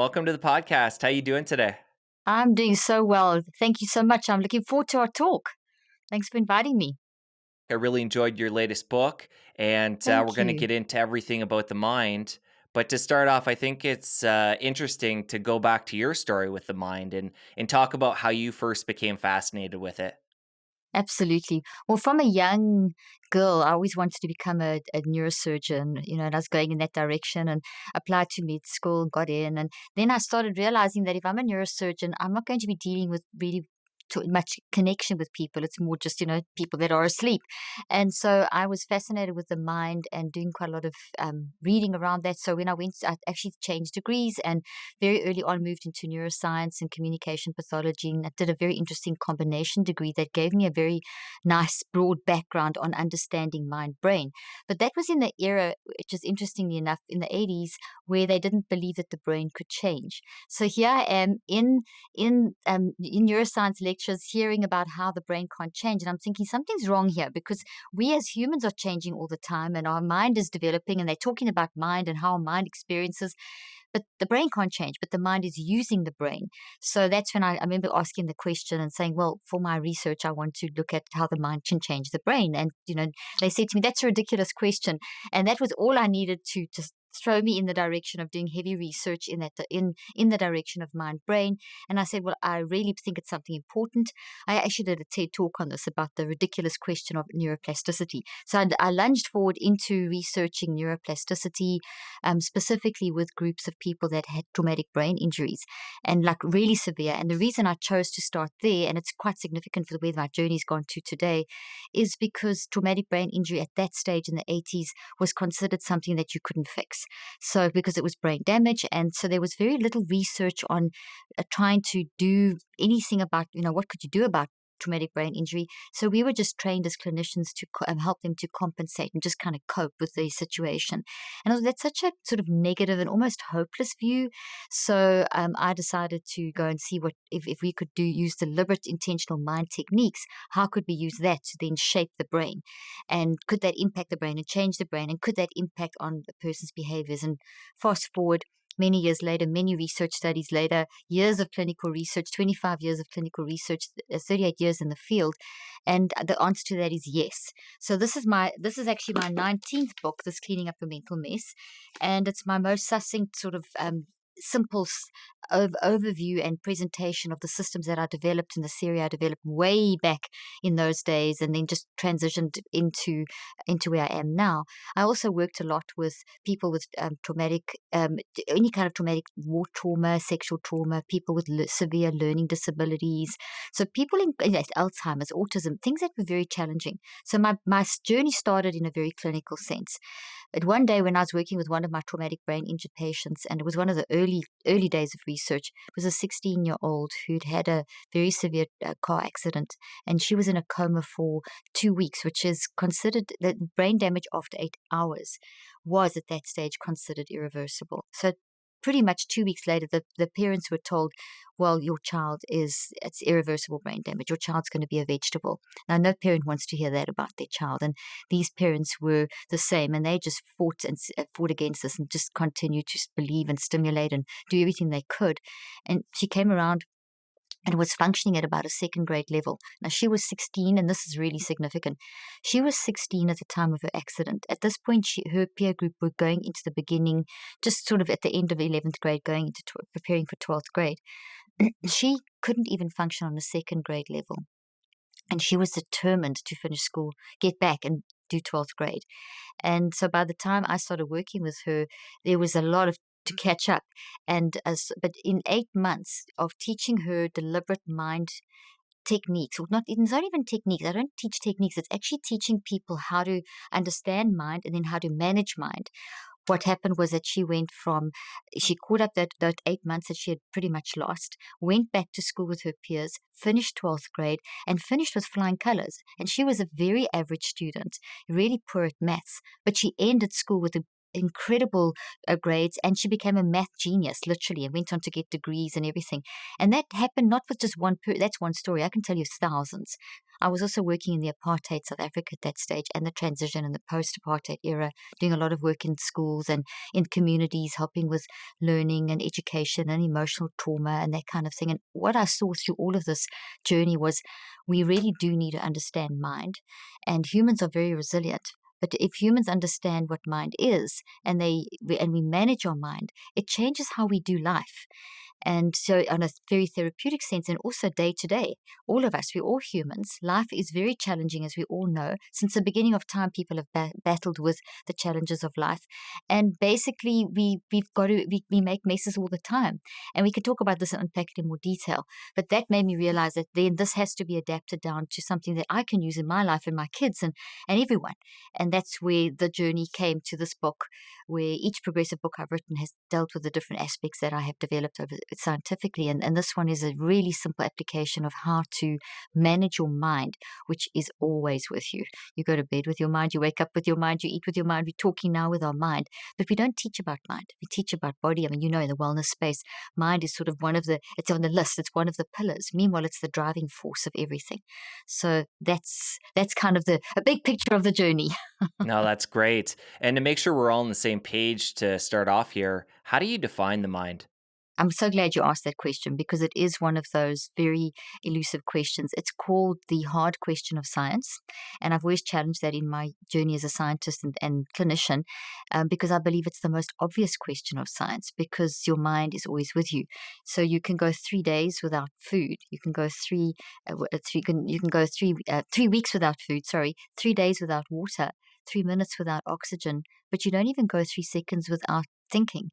Welcome to the podcast. How you doing today? I'm doing so well. Thank you so much. I'm looking forward to our talk. Thanks for inviting me. I really enjoyed your latest book, and we're Thank going to you. get into everything about the mind. But to start off, I think it's interesting to go back to your story with the mind and talk about how you first became fascinated with it. Absolutely. Well, from a young girl, I always wanted to become a neurosurgeon, and I was going in that direction and applied to med school, got in. And then I started realizing that if I'm a neurosurgeon, I'm not going to be dealing with really too much connection with people. It's more just, people that are asleep. And so I was fascinated with the mind and doing quite a lot of reading around that. So when I actually changed degrees and very early on moved into neuroscience and communication pathology. And I did a very interesting combination degree that gave me a very nice broad background on understanding mind brain. But that was in the era, which is interestingly enough, in the 80s, where they didn't believe that the brain could change. So here I am in neuroscience lectures hearing about how the brain can't change. And I'm thinking something's wrong here because we as humans are changing all the time and our mind is developing, and they're talking about mind and how mind experiences, but the brain can't change, but the mind is using the brain. So that's when I remember asking the question and saying, well, for my research, I want to look at how the mind can change the brain. And, they said to me, that's a ridiculous question. And that was all I needed to just throw me in the direction of doing heavy research in the direction of mind brain. And I said, well, I really think it's something important. I actually did a TED talk on this about the ridiculous question of neuroplasticity. So I lunged forward into researching neuroplasticity, specifically with groups of people that had traumatic brain injuries and like really severe. And the reason I chose to start there, and it's quite significant for the way my journey's gone to today, is because traumatic brain injury at that stage in the 80s was considered something that you couldn't fix. So because it was brain damage, and so there was very little research on trying to do anything about, what could you do about traumatic brain injury. So we were just trained as clinicians to help them to compensate and just kind of cope with the situation. And that's such a sort of negative and almost hopeless view. So I decided to go and see what if we could use deliberate intentional mind techniques. How could we use that to then shape the brain? And could that impact the brain and change the brain? And could that impact on a person's behaviors? And fast forward many years later, many research studies later, years of clinical research, 25 years of clinical research, 38 years in the field. And the answer to that is yes. So this is actually my 19th book, this Cleaning Up a Mental Mess. And it's my most succinct sort of simple overview and presentation of the systems that I developed in the theory I developed way back in those days, and then just transitioned into where I am now. I also worked a lot with people with traumatic, any kind of traumatic war trauma, sexual trauma, people with severe learning disabilities. So people in Alzheimer's, autism, things that were very challenging. So my journey started in a very clinical sense. But one day when I was working with one of my traumatic brain injured patients, and it was one of the early days of research, it was a 16-year-old who'd had a very severe car accident, and she was in a coma for 2 weeks, which is considered that brain damage after 8 hours was at that stage considered irreversible. So pretty much 2 weeks later, the parents were told, well, it's irreversible brain damage. Your child's going to be a vegetable. Now, no parent wants to hear that about their child. And these parents were the same, and they just fought against this and just continued to believe and stimulate and do everything they could. And she came around and was functioning at about a second grade level. Now, she was 16, and this is really significant. She was 16 at the time of her accident. At this point, her peer group were going into the beginning, just sort of at the end of 11th grade, going into preparing for 12th grade. She couldn't even function on a second grade level. And she was determined to finish school, get back and do 12th grade. And so by the time I started working with her, there was a lot to catch up. But in 8 months of teaching her deliberate mind techniques, it's not even techniques. I don't teach techniques. It's actually teaching people how to understand mind and then how to manage mind. What happened was that she caught up that 8 months that she had pretty much lost, went back to school with her peers, finished 12th grade, and finished with flying colors. And she was a very average student, really poor at maths, but she ended school with a incredible grades, and she became a math genius, literally, and went on to get degrees and everything. And that happened not with just that's one story. I can tell you thousands. I was also working in the apartheid South Africa at that stage, and the transition and the post-apartheid era, doing a lot of work in schools and in communities, helping with learning and education and emotional trauma and that kind of thing. And what I saw through all of this journey was we really do need to understand mind, and humans are very resilient. But if humans understand what mind is, and we manage our mind, it changes how we do life. And so, on a very therapeutic sense, and also day to day, all of us, we're all humans. Life is very challenging, as we all know. Since the beginning of time, people have battled with the challenges of life. And basically, we make messes all the time. And we could talk about this and unpack it in more detail. But that made me realize that then this has to be adapted down to something that I can use in my life and my kids and everyone. And that's where the journey came to this book, where each progressive book I've written has dealt with the different aspects that I have developed over scientifically. And this one is a really simple application of how to manage your mind, which is always with you. You go to bed with your mind, you wake up with your mind, you eat with your mind. We're talking now with our mind, but we don't teach about mind. We teach about body. I mean, in the wellness space, mind is sort of it's on the list. It's one of the pillars. Meanwhile, it's the driving force of everything. So that's kind of a big picture of the journey. No, that's great. And to make sure we're all on the same page to start off here, how do you define the mind? I'm so glad you asked that question, because it is one of those very elusive questions. It's called the hard question of science. And I've always challenged that in my journey as a scientist and clinician, because I believe it's the most obvious question of science, because your mind is always with you. So you can go 3 days without food. You can go you can go 3 weeks without food, sorry, 3 days without water, 3 minutes without oxygen, but you don't even go 3 seconds without thinking.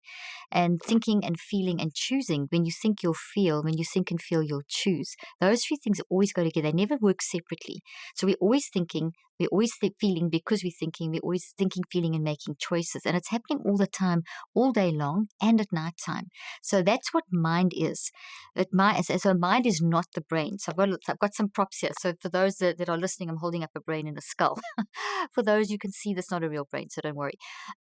And thinking and feeling and choosing. When you think, you'll feel. When you think and feel, you'll choose. Those three things always go together. They never work separately. So we're always thinking, we're always feeling because we're thinking, we're always thinking, feeling, and making choices. And it's happening all the time, all day long, and at night time. So that's what mind is. So mind is not the brain. So I've got some props here. So for those that are listening, I'm holding up a brain and a skull. For those, you can see that's not a real brain, so don't worry.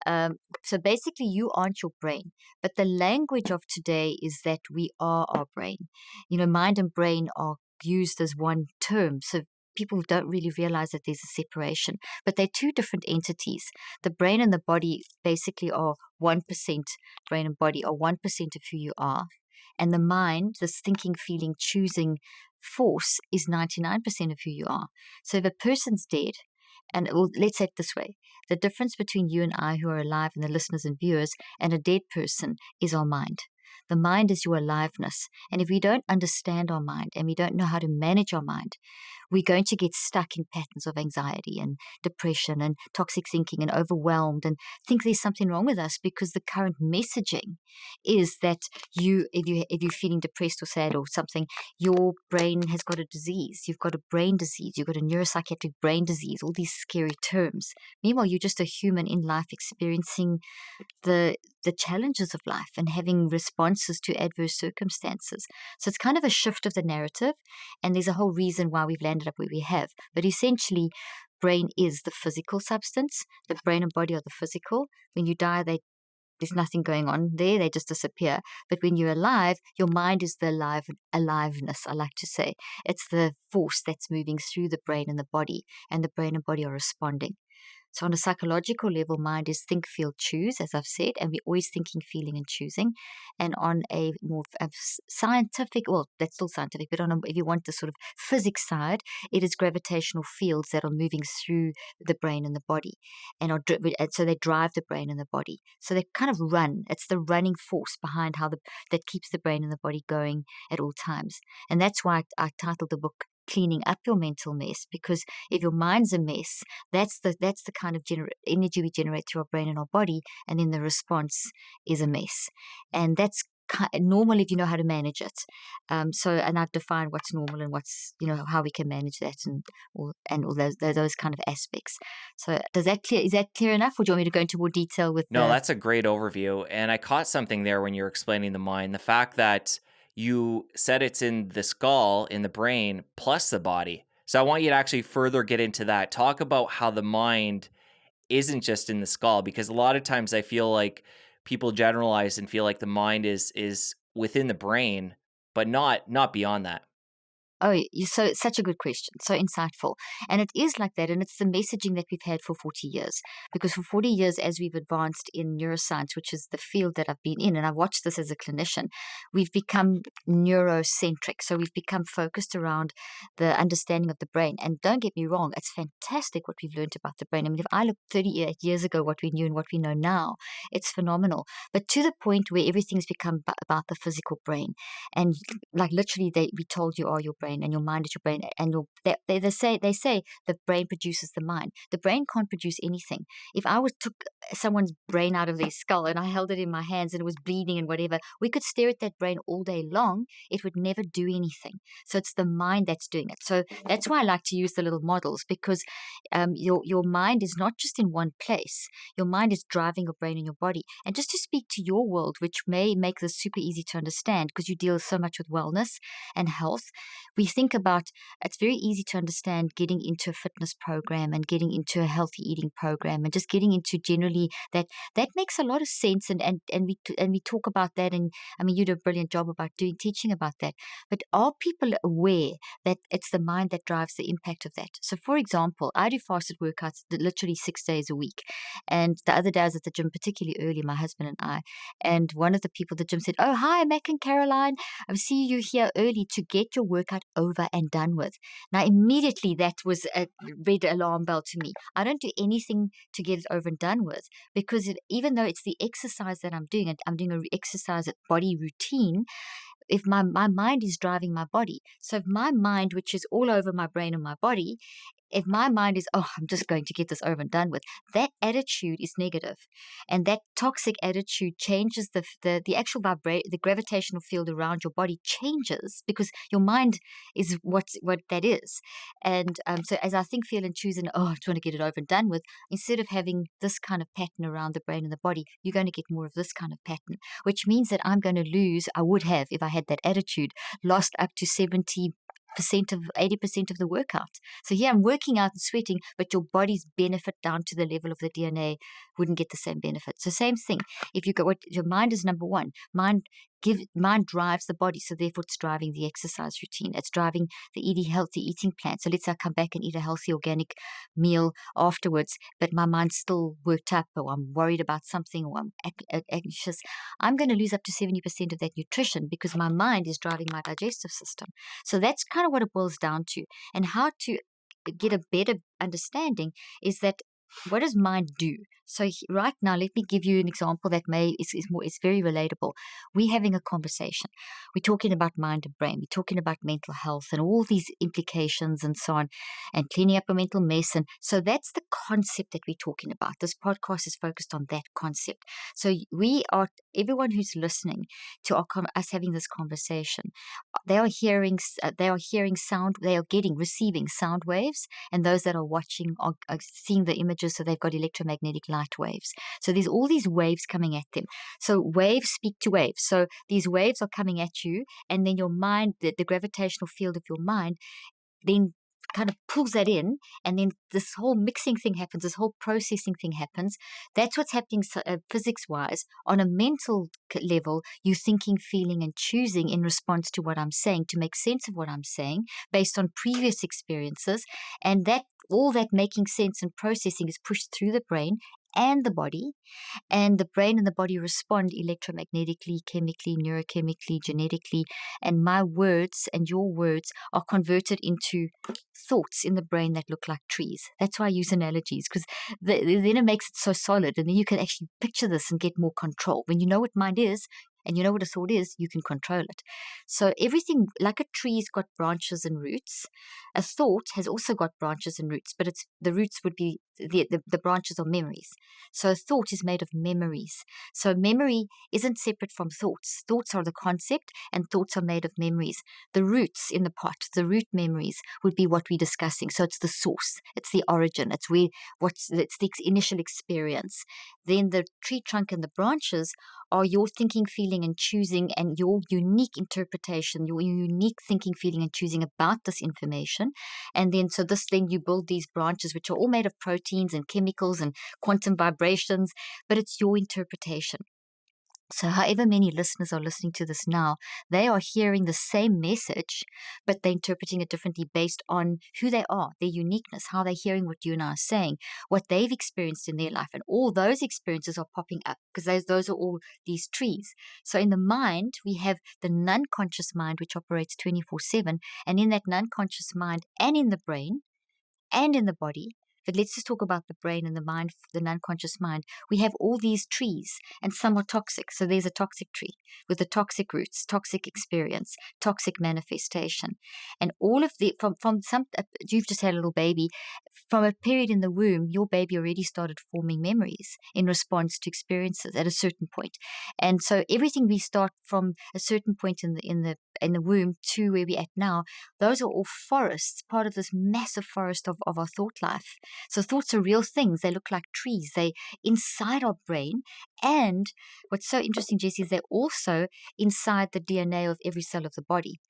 So basically, you aren't your brain. But the language of today is that we are our brain. Mind and brain are used as one term. So people don't really realize that there's a separation. But they're two different entities. The brain and the body basically are 1%, brain and body are 1% of who you are. And the mind, this thinking, feeling, choosing force, is 99% of who you are. So if a person's dead, let's say it this way, the difference between you and I who are alive, and the listeners and viewers, and a dead person is our mind. The mind is your aliveness. And if we don't understand our mind and we don't know how to manage our mind, we're going to get stuck in patterns of anxiety and depression and toxic thinking and overwhelmed and think there's something wrong with us, because the current messaging is that if you're feeling depressed or sad or something, your brain has got a disease. You've got a brain disease. You've got a neuropsychiatric brain disease, all these scary terms. Meanwhile, you're just a human in life experiencing the challenges of life and having responses to adverse circumstances. So it's kind of a shift of the narrative, and there's a whole reason why we've landed up where we have. But essentially, brain is the physical substance. The brain and body are the physical. When you die, there's nothing going on there. They just disappear. But when you're alive, your mind is the aliveness, I like to say. It's the force that's moving through the brain and the body, and the brain and body are responding. So on a psychological level, mind is think, feel, choose, as I've said, and we're always thinking, feeling, and choosing. And on a more scientific, well, that's still scientific, but if you want the sort of physics side, it is gravitational fields that are moving through the brain and the body, and so they drive the brain and the body. So they kind of run. It's the running force behind that keeps the brain and the body going at all times. And that's why I titled the book Cleaning Up Your Mental Mess, because if your mind's a mess, that's the kind of energy we generate through our brain and our body, and then the response is a mess. And that's normal if you know how to manage it. And I've defined what's normal and what's, how we can manage that, and all those kind of aspects. So is that clear enough, or do you want me to go into more detail with No, that's a great overview. And I caught something there when you were explaining the mind. The fact that you said it's in the skull, in the brain, plus the body. So I want you to actually further get into that. Talk about how the mind isn't just in the skull, because a lot of times I feel like people generalize and feel like the mind is within the brain, but not beyond that. Oh, so it's such a good question, so insightful. And it is like that, and it's the messaging that we've had for 40 years. Because for 40 years, as we've advanced in neuroscience, which is the field that I've been in, and I've watched this as a clinician, we've become neurocentric. So we've become focused around the understanding of the brain. And don't get me wrong, it's fantastic what we've learned about the brain. I mean, if I look 38 years ago, what we knew and what we know now, it's phenomenal. But to the point where everything's become about the physical brain. And like literally, we told you are your brain, and your mind is your brain, and they say the brain produces the mind. The brain can't produce anything. If I was took someone's brain out of their skull and I held it in my hands and it was bleeding and whatever, we could stare at that brain all day long. It would never do anything. So it's the mind that's doing it. So that's why I like to use the little models, because your mind is not just in one place. Your mind is driving your brain and your body. And just to speak to your world, which may make this super easy to understand because you deal so much with wellness and health, we think about, it's very easy to understand getting into a fitness program and getting into a healthy eating program and just getting into generally that makes a lot of sense, and we talk about that, and I mean you do a brilliant job about teaching about that. But are people aware that it's the mind that drives the impact of that? So for example, I do fasted workouts literally 6 days a week, and the other day I was at the gym particularly early, my husband and I, and one of the people at the gym said, "Oh, hi, Mac and Caroline, I see you here early to get your workout over and done with." Now, immediately that was a red alarm bell to me. I don't do anything to get it over and done with, because even though it's the exercise that I'm doing, and I'm doing an exercise at body routine, if my mind is driving my body. So if my mind, which is all over my brain and my body, if my mind is, oh, I'm just going to get this over and done with, that attitude is negative. And that toxic attitude changes the actual the gravitational field around your body changes, because your mind is what that is. And so as I think, feel, and choose, and oh, I just want to get it over and done with, instead of having this kind of pattern around the brain and the body, you're going to get more of this kind of pattern, which means that I'm going to lose, I would have, if I had that attitude, lost up to 80% of the workout. So here I'm working out and sweating, but your body's benefit down to the level of the DNA wouldn't get the same benefit. So same thing. If you go, what your mind is number one. Mind drives the body, so therefore it's driving the exercise routine. It's driving the healthy eating plan. So let's say I come back and eat a healthy organic meal afterwards, but my mind's still worked up, or I'm worried about something, or I'm anxious. I'm going to lose up to 70% of that nutrition, because my mind is driving my digestive system. So that's kind of what it boils down to. And how to get a better understanding is that, what does mind do? So right now, let me give you an example that is very relatable. We're having a conversation. We're talking about mind and brain. We're talking about mental health and all these implications and so on, and cleaning up a mental mess. And so that's the concept that we're talking about. This podcast is focused on that concept. So everyone who's listening to us having this conversation, they are hearing sound. They are receiving sound waves, and those that are watching are seeing the images. So they've got electromagnetic light waves. So there's all these waves coming at them. So waves speak to waves. So these waves are coming at you, and then your mind, the gravitational field of your mind, then kind of pulls that in, and then this whole mixing thing happens, this whole processing thing happens. That's what's happening physics-wise. On a mental level, you're thinking, feeling, and choosing in response to what I'm saying, to make sense of what I'm saying based on previous experiences, and that all that making sense and processing is pushed through the brain and the body, and the brain and the body respond electromagnetically, chemically, neurochemically, genetically, and my words and your words are converted into thoughts in the brain that look like trees. That's why I use analogies, because then it makes it so solid, and then you can actually picture this and get more control. When you know what mind is, and you know what a thought is, you can control it. So everything, like a tree's got branches and roots, a thought has also got branches and roots, but the roots would be, the branches are memories. So a thought is made of memories. So memory isn't separate from thoughts. Thoughts are the concept, and thoughts are made of memories. The roots in the pot, the root memories, would be what we're discussing. So it's the source, it's the origin, it's the initial experience. then the tree trunk and the branches are your thinking, feeling, and choosing, and your unique interpretation, your unique thinking, feeling, and choosing about this information. And then, so this, then you build these branches, which are all made of proteins and chemicals and quantum vibrations, but it's your interpretation. So, however many listeners are listening to this now, they are hearing the same message, but they're interpreting it differently based on who they are, their uniqueness, how they're hearing what you and I are saying, what they've experienced in their life. And all those experiences are popping up because those are all these trees. So, in the mind, we have the non-conscious mind, which operates 24/7. And in that non-conscious mind and in the brain, and in the body. But let's just talk about the brain and the mind, the non-conscious mind. We have all these trees, and some are toxic. So there's a toxic tree with the toxic roots, toxic experience, toxic manifestation. And all of the, from some, you've just had a little baby. From a period in the womb, your baby already started forming memories in response to experiences at a certain point. And so everything we start from a certain point in the womb to where we're at now, those are all forests, part of this massive forest of our thought life. So thoughts are real things. They look like trees. They inside our brain. And what's so interesting, Jesse, is they're also inside the DNA of every cell of the body.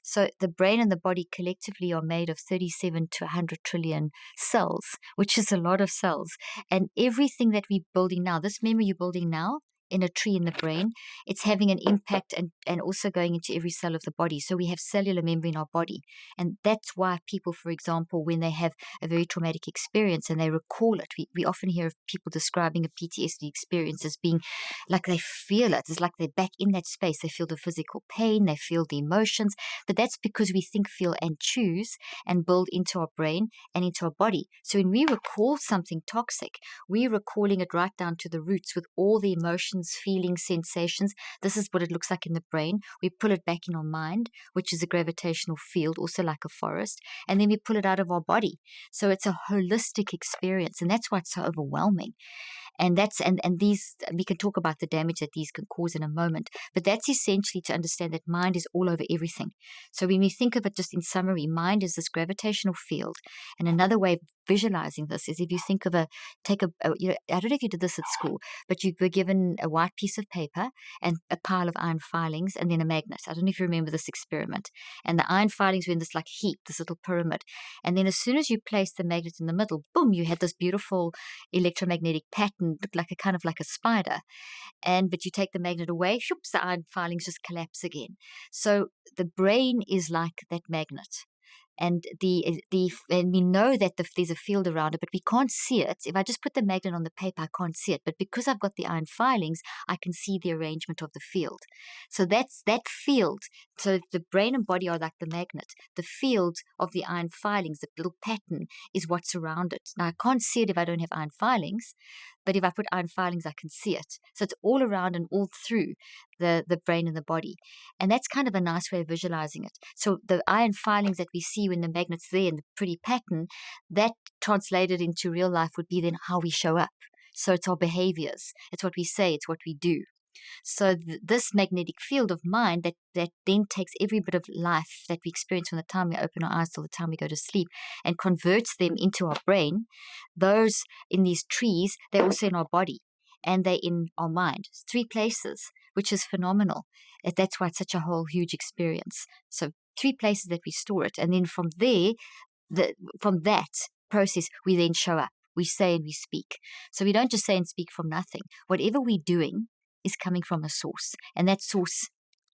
So the brain and the body collectively are made of 37 to 100 trillion cells, which is a lot of cells. And everything that we're building now, this memory you're building now, in a tree in the brain, it's having an impact and also going into every cell of the body. So we have cellular memory in our body. And that's why people, for example, when they have a very traumatic experience and they recall it, we often hear of people describing a PTSD experience as being like they feel it. It's like they're back in that space. They feel the physical pain, they feel the emotions. But that's because we think, feel, and choose and build into our brain and into our body. So when we recall something toxic, we're recalling it right down to the roots with all the emotions, feelings, sensations. This is what it looks like in the brain. We pull it back in our mind, which is a gravitational field, also like a forest, and then we pull it out of our body. So it's a holistic experience, and that's why it's so overwhelming. And these, we can talk about the damage that these can cause in a moment, but that's essentially to understand that mind is all over everything. So when we think of it just in summary, mind is this gravitational field. And another way of visualizing this is if you think of I don't know if you did this at school, but you were given a white piece of paper and a pile of iron filings and then a magnet. I don't know if you remember this experiment. And the iron filings were in this like heap, this little pyramid. And then as soon as you place the magnet in the middle, boom, you had this beautiful electromagnetic pattern, looked like a kind of like a spider. But you take the magnet away, shoops, the iron filings just collapse again. So the brain is like that magnet. And and we know that there's a field around it, but we can't see it. If I just put the magnet on the paper, I can't see it. But because I've got the iron filings, I can see the arrangement of the field. So that's that field. So the brain and body are like the magnet. The field of the iron filings, the little pattern, is what's around it. Now, I can't see it if I don't have iron filings, but if I put iron filings, I can see it. So it's all around and all through the brain and the body. And that's kind of a nice way of visualizing it. So the iron filings that we see when the magnet's there in the pretty pattern, that translated into real life would be then how we show up. So it's our behaviors. It's what we say. It's what we do. So this magnetic field of mind that then takes every bit of life that we experience from the time we open our eyes till the time we go to sleep and converts them into our brain, those in these trees, they're also in our body and they're in our mind. 3 places, which is phenomenal. That's why it's such a whole huge experience. So 3 places that we store it. And then from there, from that process, we then show up. We say and we speak. So we don't just say and speak from nothing. Whatever we're doing is coming from a source, and that source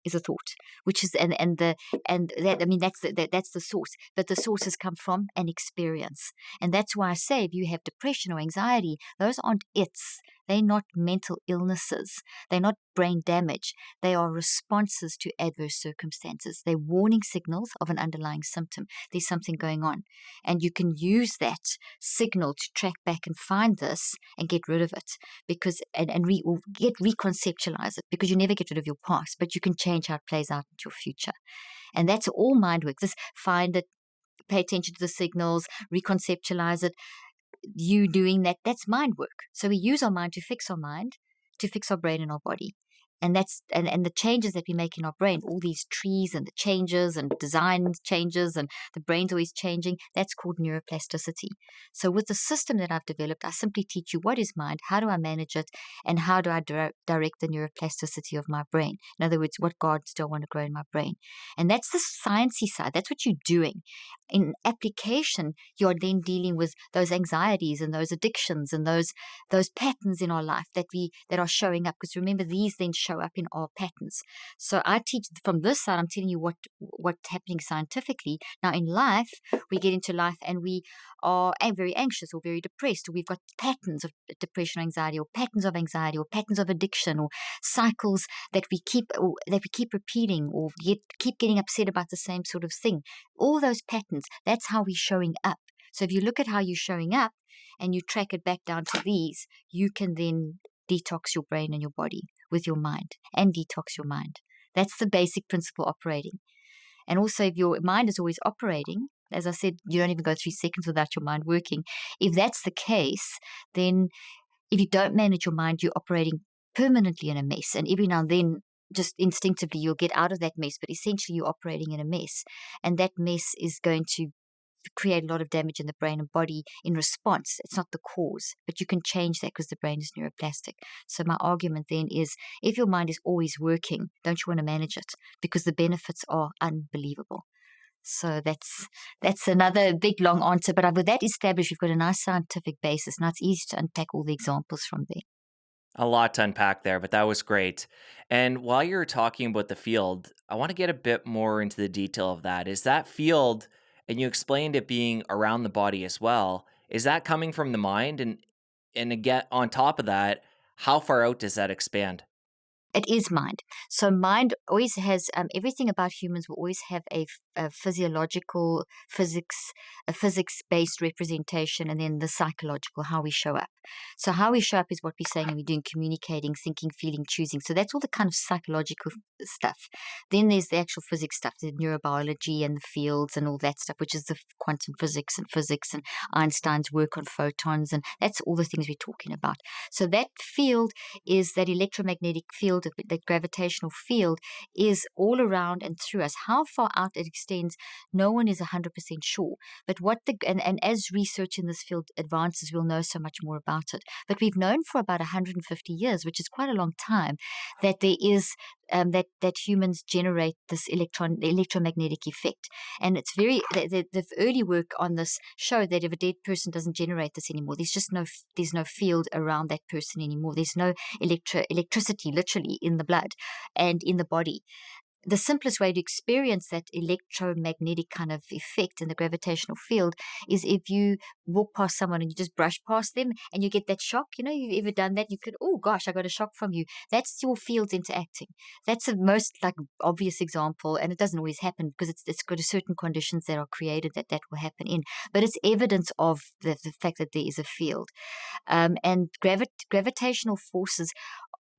is a thought, which is and that I mean that's the source. But the sources come from an experience, and that's why I say if you have depression or anxiety, those aren't it's. They're not mental illnesses. They're not brain damage. They are responses to adverse circumstances. They're warning signals of an underlying symptom. There's something going on, and you can use that signal to track back and find this and get rid of it because reconceptualize it because you never get rid of your past, but you can change how it plays out into your future. And that's all mind work. Just find it, pay attention to the signals, reconceptualize it. You doing that, that's mind work. So we use our mind to fix our brain and our body. And and the changes that we make in our brain, all these trees and the changes and design changes, and the brain's always changing, that's called neuroplasticity. So with the system that I've developed, I simply teach you what is mind, how do I manage it, and how do I direct the neuroplasticity of my brain. In other words, what gardens do I want to grow in my brain? And that's the sciencey side. That's what you're doing. In application, you're then dealing with those anxieties and those addictions and those patterns in our life that are showing up. Because remember, these then show up in our patterns. So I teach from this side. I'm telling you what's happening scientifically. Now in life, we get into life and we are very anxious or very depressed, or we've got patterns of depression or anxiety, or patterns of anxiety, or patterns of addiction, or cycles that we keep repeating, or keep getting upset about the same sort of thing. All those patterns, that's how we're showing up. So if you look at how you're showing up and you track it back down to these, you can then detox your brain and your body with your mind, and detox your mind. That's the basic principle operating. And also, if your mind is always operating, as I said, you don't even go 3 seconds without your mind working. If that's the case, then if you don't manage your mind, you're operating permanently in a mess. And every now and then, just instinctively, you'll get out of that mess, but essentially you're operating in a mess. And that mess is going to create a lot of damage in the brain and body in response. It's not the cause, but you can change that because the brain is neuroplastic. So my argument then is, if your mind is always working, don't you want to manage it? Because the benefits are unbelievable. So that's another big long answer. But with that established, we've got a nice scientific basis. Now it's easy to unpack all the examples from there. A lot to unpack there, but that was great. And while you're talking about the field, I want to get a bit more into the detail of that. Is that field, and you explained it being around the body as well, is that coming from the mind? And again, on top of that, how far out does that expand? It is mind. So mind always has everything about humans will always have a physiological a physics-based representation, and then the psychological, how we show up. So how we show up is what we're saying and we're doing, communicating, thinking, feeling, choosing. So that's all the kind of psychological stuff. Then there's the actual physics stuff, the neurobiology and the fields and all that stuff, which is the quantum physics and Einstein's work on photons, and that's all the things we're talking about. So that field is that electromagnetic field, that gravitational field is all around and through us. How far out it extends, no one is 100% sure. But and as research in this field advances, we'll know so much more about it. But we've known for about 150 years, which is quite a long time, that there is that humans generate this electromagnetic effect. And it's the early work on this showed that if a dead person doesn't generate this anymore, there's no field around that person anymore. There's no electricity literally in the blood and in the body. The simplest way to experience that electromagnetic kind of effect in the gravitational field is if you walk past someone and you just brush past them and you get that shock. You've ever done that? You could, oh gosh, I got a shock from you. That's your fields interacting. That's the most obvious example, and it doesn't always happen because it's got certain conditions that are created that will happen in. But it's evidence of the fact that there is a field. And gravitational forces,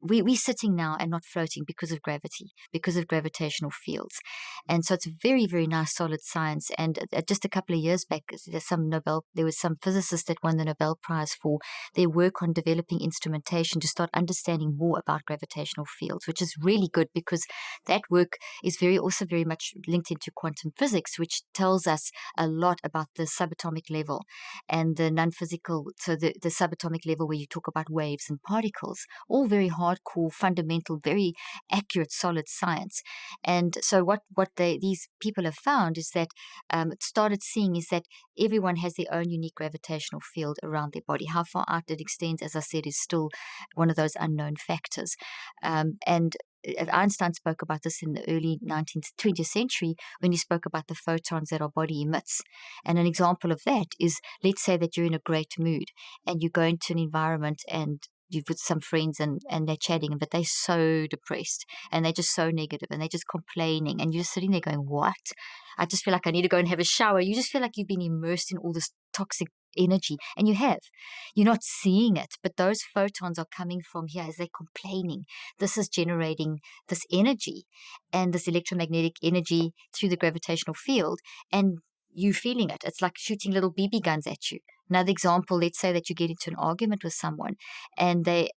we're sitting now and not floating because of gravity, because of gravitational fields. And so it's a very, very nice, solid science. And just a couple of years back, there was some physicist that won the Nobel Prize for their work on developing instrumentation to start understanding more about gravitational fields, which is really good because that work is also very much linked into quantum physics, which tells us a lot about the subatomic level and the non-physical, so the subatomic level where you talk about waves and particles, all very hardcore, fundamental, very accurate, solid science. And so what these people have found is that started seeing is that everyone has their own unique gravitational field around their body. How far out it extends, as I said, is still one of those unknown factors. And Einstein spoke about this in the early 20th century when he spoke about the photons that our body emits. And an example of that is, let's say that you're in a great mood and you go into an environment and you've with some friends and they're chatting, but they're so depressed and they're just so negative and they're just complaining, and you're just sitting there going, what? I just feel like I need to go and have a shower. You just feel like you've been immersed in all this toxic energy, and you're not seeing it, but those photons are coming from here as they're complaining. This is generating this energy and this electromagnetic energy through the gravitational field, and you feeling it. It's like shooting little BB guns at you. Another example, let's say that you get into an argument with someone and their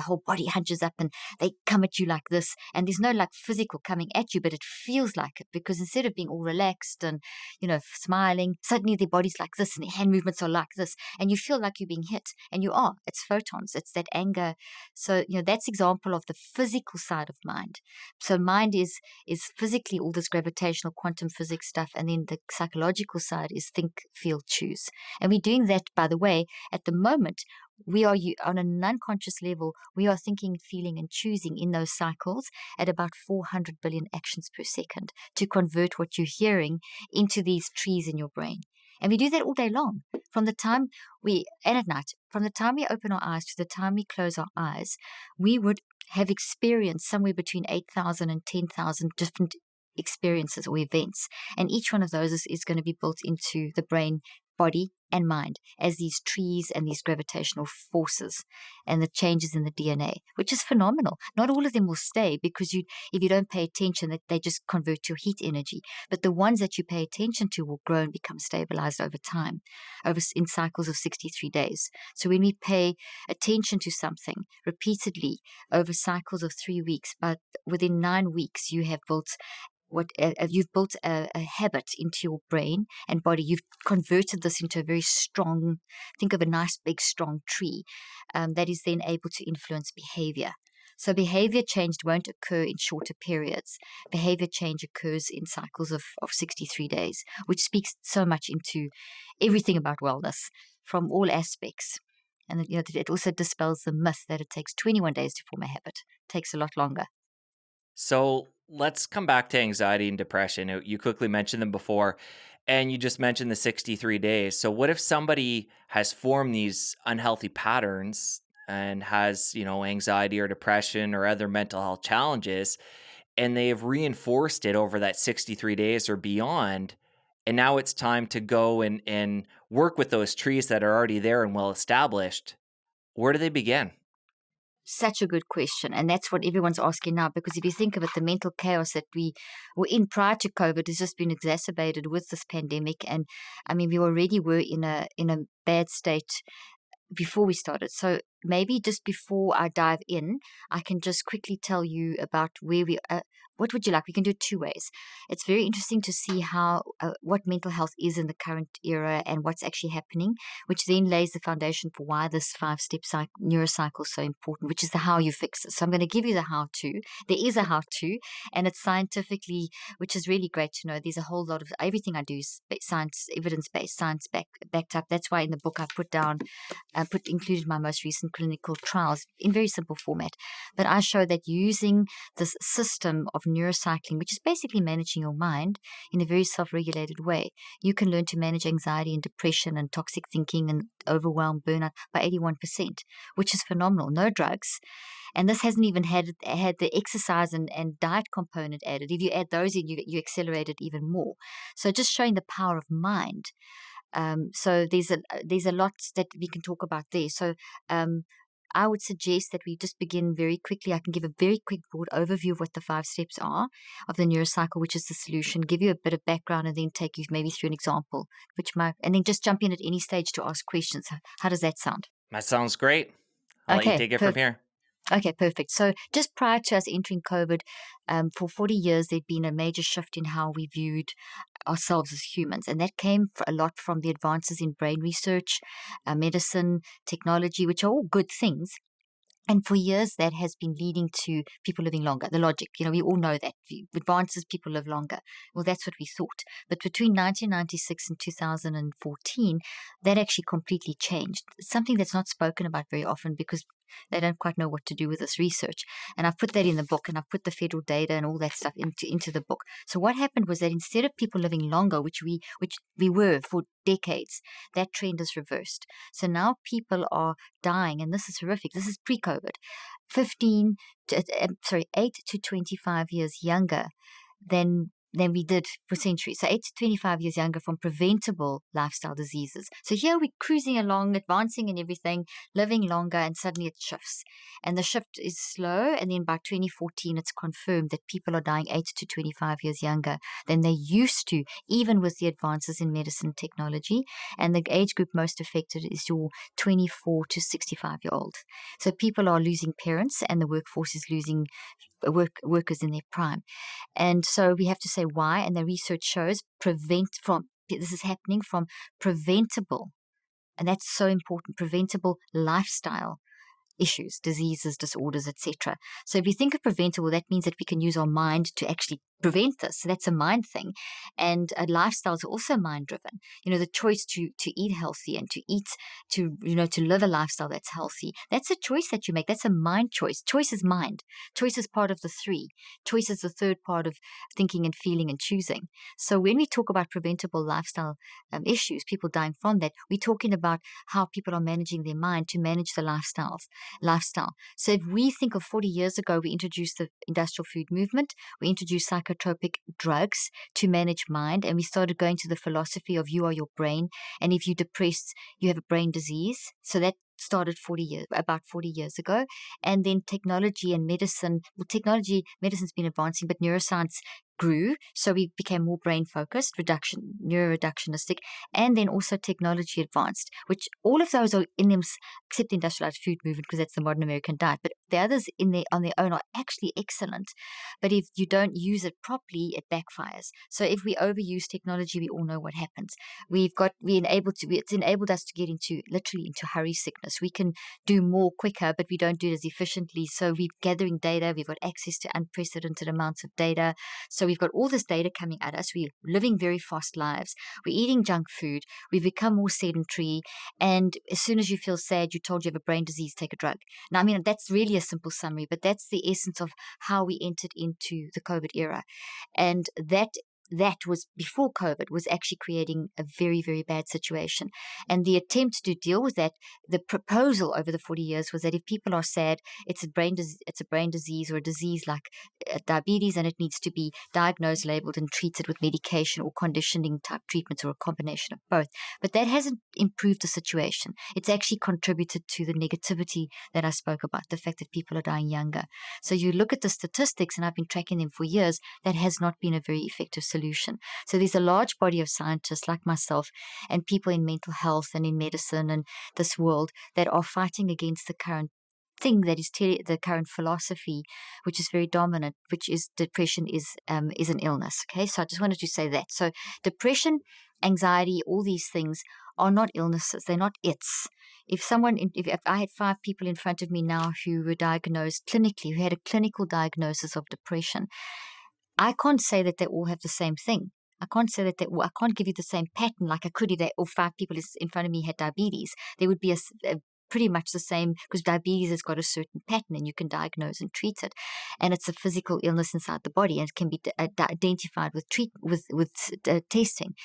whole body hunches up and they come at you like this. And there's no like physical coming at you, but it feels like it because instead of being all relaxed and, smiling, suddenly their body's like this and their hand movements are like this. And you feel like you're being hit and you are. It's photons. It's that anger. So, that's example of the physical side of mind. So mind is physically all this gravitational quantum physics stuff. And then the psychological side is think, feel, choose. And we're doing that, by the way, at the moment. We are on an unconscious level, we are thinking, feeling, and choosing in those cycles at about 400 billion actions per second to convert what you're hearing into these trees in your brain. And we do that all day long. And at night, from the time we open our eyes to the time we close our eyes, we would have experienced somewhere between 8,000 and 10,000 different experiences or events. And each one of those is going to be built into the brain, body, and mind as these trees and these gravitational forces and the changes in the DNA, which is phenomenal. Not all of them will stay because if you don't pay attention, that they just convert to heat energy. But the ones that you pay attention to will grow and become stabilized over time, in cycles of 63 days. So when we pay attention to something repeatedly over cycles of 3 weeks, but within 9 weeks, you have built you've built a habit into your brain and body. You've converted this into a very strong, think of a nice big strong tree that is then able to influence behavior. So behavior change won't occur in shorter periods. Behavior change occurs in cycles of 63 days, which speaks so much into everything about wellness from all aspects. And it also dispels the myth that it takes 21 days to form a habit. It takes a lot longer. So let's come back to anxiety and depression. You quickly mentioned them before, and you just mentioned the 63 days. So, what if somebody has formed these unhealthy patterns and has, anxiety or depression or other mental health challenges, and they have reinforced it over that 63 days or beyond? And now it's time to go and work with those trees that are already there and well established. Where do they begin? Such a good question. And that's what everyone's asking now, because if you think of it, the mental chaos that we were in prior to COVID has just been exacerbated with this pandemic. And I mean, we already were in a bad state before we started. So maybe just before I dive in, I can just quickly tell you about where we what would you like? We can do it two ways. It's very interesting to see how what mental health is in the current era and what's actually happening, which then lays the foundation for why this 5-step neurocycle is so important, which is the how you fix it. So I'm going to give you the how-to. There is a how-to, and it's scientifically, which is really great to know. There's a whole lot of everything I do is science, evidence-based, science backed up. That's why in the book I included my most recent clinical trials in very simple format. But I show that using this system of neurocycling, which is basically managing your mind in a very self-regulated way, you can learn to manage anxiety and depression and toxic thinking and overwhelm, burnout by 81%, which is phenomenal. No drugs. And this hasn't even had the exercise and diet component added. If you add those in, you accelerate it even more. So just showing the power of mind. So there's a lot that we can talk about there. So I would suggest that we just begin very quickly. I can give a very quick broad overview of what the 5 steps are of the neurocycle, which is the solution, give you a bit of background, and then take you maybe through an example, and then just jump in at any stage to ask questions. How does that sound? That sounds great. I'll let you Okay, take it from here. Okay, perfect. So just prior to us entering COVID, for 40 years, there'd been a major shift in how we viewed ourselves as humans. And that came a lot from the advances in brain research, medicine, technology, which are all good things. And for years, that has been leading to people living longer. The logic, we all know that. Advances, people live longer. Well, that's what we thought. But between 1996 and 2014, that actually completely changed. It's something that's not spoken about very often because they don't quite know what to do with this research. And I've put that in the book, and I've put the federal data and all that stuff into the book. So what happened was that instead of people living longer, which we were for decades, that trend is reversed. So now people are dying, and this is horrific. This is pre-COVID. 8 to 25 years younger than than we did for centuries. So 8 to 25 years younger from preventable lifestyle diseases. So here we're cruising along, advancing and everything, living longer, and suddenly it shifts. And the shift is slow. And then by 2014, it's confirmed that people are dying 8 to 25 years younger than they used to, even with the advances in medicine technology. And the age group most affected is your 24 to 65-year-old. So people are losing parents, and the workforce is losing workers in their prime. And so we have to say why, and the research shows this is happening from preventable, and that's so important, preventable lifestyle issues, diseases, disorders, etc. So if you think of preventable, that means that we can use our mind to actually prevent this. So that's a mind thing. And lifestyles are also mind driven. The choice to eat healthy and to eat, to live a lifestyle that's healthy. That's a choice that you make. That's a mind choice. Choice is mind. Choice is part of the three. Choice is the third part of thinking and feeling and choosing. So when we talk about preventable lifestyle issues, people dying from that, we're talking about how people are managing their mind to manage the lifestyle. So if we think of 40 years ago, we introduced the industrial food movement, we introduced psychotropic drugs to manage mind, and we started going to the philosophy of you are your brain, and if you're depressed, you have a brain disease. So that started about 40 years ago. And then technology and medicine, medicine's been advancing, but neuroscience grew, so we became more brain focused, neuroreductionistic, and then also technology advanced, which all of those are in them, except the industrialized food movement, because that's the modern American diet. But the others on their own are actually excellent. But if you don't use it properly, it backfires. So if we overuse technology, we all know what happens. It's enabled us to get literally into hurry sickness. We can do more quicker, but we don't do it as efficiently. So we're gathering data. We've got access to unprecedented amounts of data. So we've got all this data coming at us. We're living very fast lives. We're eating junk food. We've become more sedentary. And as soon as you feel sad, you're told you have a brain disease, take a drug. Now, that's really a simple summary, but that's the essence of how we entered into the COVID era. And that was before COVID was actually creating a very, very bad situation. And the attempt to deal with that, the proposal over the 40 years was that if people are sad, it's a brain disease or a disease like diabetes, and it needs to be diagnosed, labeled, and treated with medication or conditioning type treatments or a combination of both. But that hasn't improved the situation. It's actually contributed to the negativity that I spoke about, the fact that people are dying younger. So you look at the statistics, and I've been tracking them for years, that has not been a very effective solution. So there's a large body of scientists like myself and people in mental health and in medicine and this world that are fighting against the current thing that is the current philosophy, which is very dominant, which is depression is an illness. Okay, so I just wanted to say that. So depression, anxiety, all these things are not illnesses. They're not its. If I had 5 people in front of me now who were diagnosed clinically, who had a clinical diagnosis of depression, I can't say that they all have the same thing. I can't say that I can't give you the same pattern like I could if all 5 people in front of me had diabetes. There would be a pretty much the same, because diabetes has got a certain pattern and you can diagnose and treat it. And it's a physical illness inside the body, and it can be identified with testing,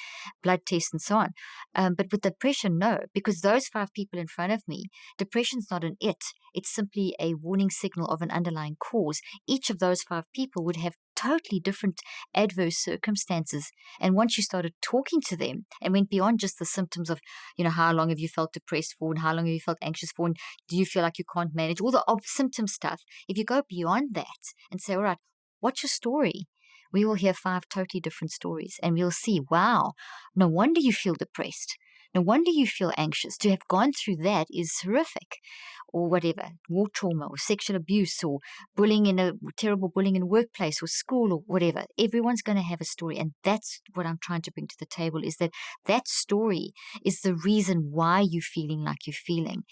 blood tests and so on. But with depression, no, because those 5 people in front of me, depression's not an it. It's simply a warning signal of an underlying cause. Each of those 5 people would have totally different adverse circumstances. And once you started talking to them and went beyond just the symptoms of, how long have you felt depressed for, and how long have you felt anxious for, and do you feel like you can't manage all the symptom stuff, if you go beyond that and say, all right, what's your story? We will hear 5 totally different stories, and we'll see, wow, no wonder you feel depressed. No wonder you feel anxious. To have gone through that is horrific, or whatever, war trauma or sexual abuse or terrible bullying in workplace or school or whatever. Everyone's going to have a story, and that's what I'm trying to bring to the table, is that story is the reason why you're feeling like you're feeling.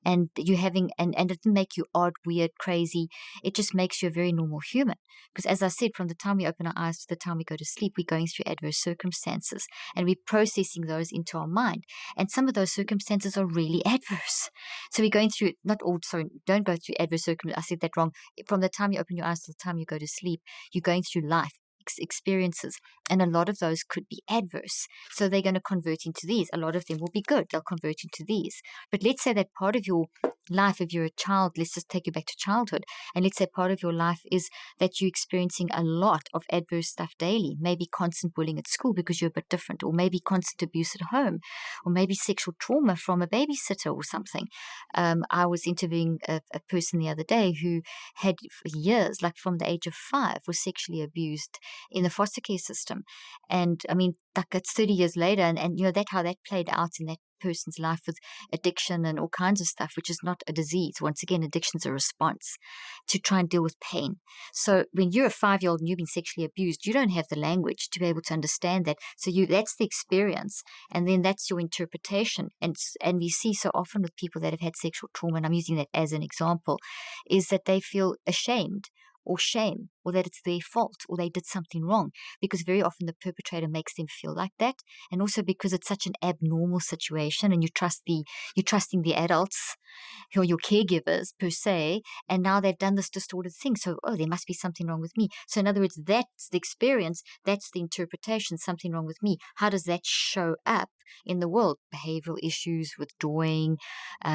And you're having, and it doesn't make you odd, weird, crazy. It just makes you a very normal human. Because as I said, from the time we open our eyes to the time we go to sleep, we're going through adverse circumstances, and we're processing those into our mind. And some of those circumstances are really adverse. So we're going through, don't go through adverse circumstances. I said that wrong. From the time you open your eyes to the time you go to sleep, you're going through life experiences, and a lot of those could be adverse. So they're going to convert into these. A lot of them will be good. They'll convert into these. But let's say that part of your life, if you're a child, let's just take you back to childhood, and let's say part of your life is that you're experiencing a lot of adverse stuff daily, maybe constant bullying at school because you're a bit different, or maybe constant abuse at home, or maybe sexual trauma from a babysitter or something. I was interviewing a person the other day who had for years, like from the age of 5, was sexually abused in the foster care system. And I mean, like it's 30 years later, and you know that how that played out in that person's life with addiction and all kinds of stuff, which is not a disease. Once again, addiction's a response to try and deal with pain. So when you're a 5-year-old and you've been sexually abused, you don't have the language to be able to understand that. So that's the experience, and then that's your interpretation. And we see so often with people that have had sexual trauma, and I'm using that as an example, is that they feel ashamed or shame, or that it's their fault, or they did something wrong, because very often the perpetrator makes them feel like that, and also because it's such an abnormal situation, and you're trusting the adults who are your caregivers per se, and now they've done this distorted thing. So, oh, there must be something wrong with me. So, in other words, that's the experience, that's the interpretation, something wrong with me. How does that show up in the world? Behavioral issues, withdrawing,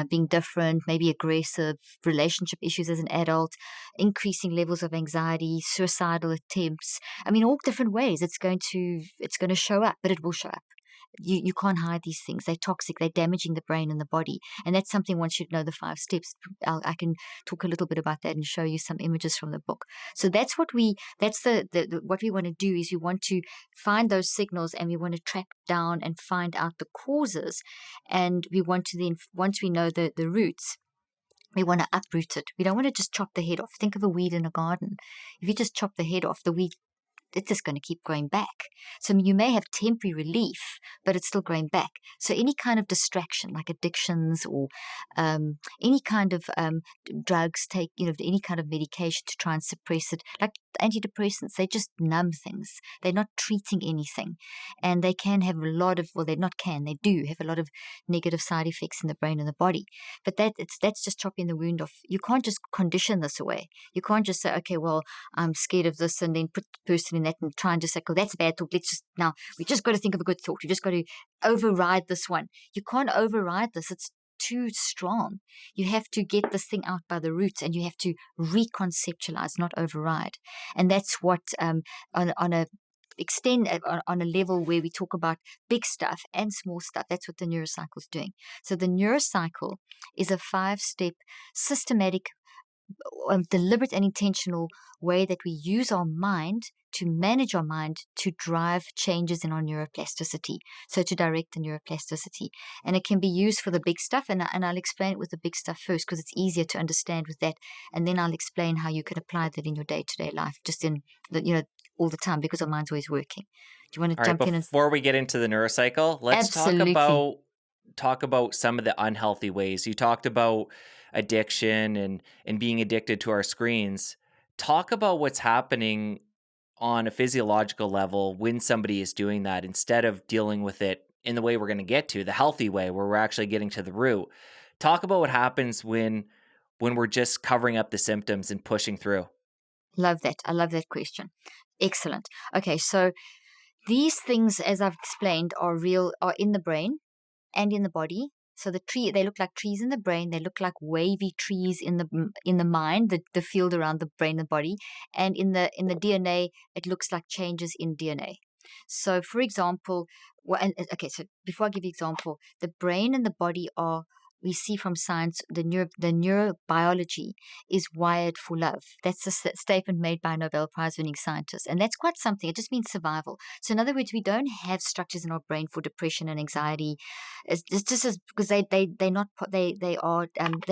being different, maybe aggressive, relationship issues as an adult, increasing levels of anxiety, suicidal attempts. I mean, all different ways it's going to show up, but it will show up. You can't hide these things. They're toxic. They're damaging the brain and the body. And that's something one should know, the 5 steps. I can talk a little bit about that and show you some images from the book. So that's what what we want to do is we want to find those signals, and we want to track down and find out the causes. And we want to then, once we know the roots, we want to uproot it. We don't want to just chop the head off. Think of a weed in a garden. If you just chop the head off, the weed, it's just going to keep growing back. So you may have temporary relief, but it's still growing back. So any kind of distraction, like addictions, or any kind of drugs, any kind of medication to try and suppress it, like antidepressants, they just numb things. They're not treating anything. And they can have a lot of, well, they do have a lot of negative side effects in the brain and the body. But that's just chopping the wound off. You can't just condition this away. You can't just say, okay, well, I'm scared of this, and then put the person in that and try and just say, oh, that's a bad thought. We just got to think of a good thought. We just got to override this one. You can't override this. It's too strong. You have to get this thing out by the roots, and you have to reconceptualize, not override. And that's what on a level where we talk about big stuff and small stuff. That's what the neurocycle is doing. So the neurocycle is a 5-step systematic, deliberate and intentional way that we use our mind to manage our mind to drive changes in our neuroplasticity. So to direct the neuroplasticity. And it can be used for the big stuff, and I'll explain it with the big stuff first because it's easier to understand with that. And then I'll explain how you can apply that in your day-to-day life, just in all the time, because our mind's always working. Do you want to All right, jump in? before we get into the neurocycle, let's Absolutely. talk about some of the unhealthy ways. You talked about addiction and being addicted to our screens. Talk about what's happening on a physiological level when somebody is doing that, instead of dealing with it in the way we're going to get to, the healthy way, where we're actually getting to the root. Talk about what happens when we're just covering up the symptoms and pushing through. Love that. I love that question. Excellent. Okay, so these things, as I've explained, are in the brain and in the body. So they look like trees in the brain. They look like wavy trees in the mind, the field around the brain and body. And in the DNA, it looks like changes in DNA. So, for example, so before I give you example, the brain and the body are, we see from science, the neurobiology is wired for love. That's a statement made by a Nobel Prize winning scientist. And that's quite something. It just means survival. So in other words, we don't have structures in our brain for depression and anxiety. It's just because they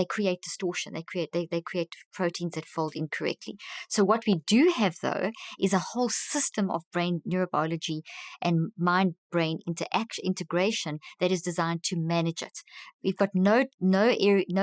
create distortion. They create proteins that fold incorrectly. So what we do have though is a whole system of brain neurobiology and mind brain integration that is designed to manage it. We've got no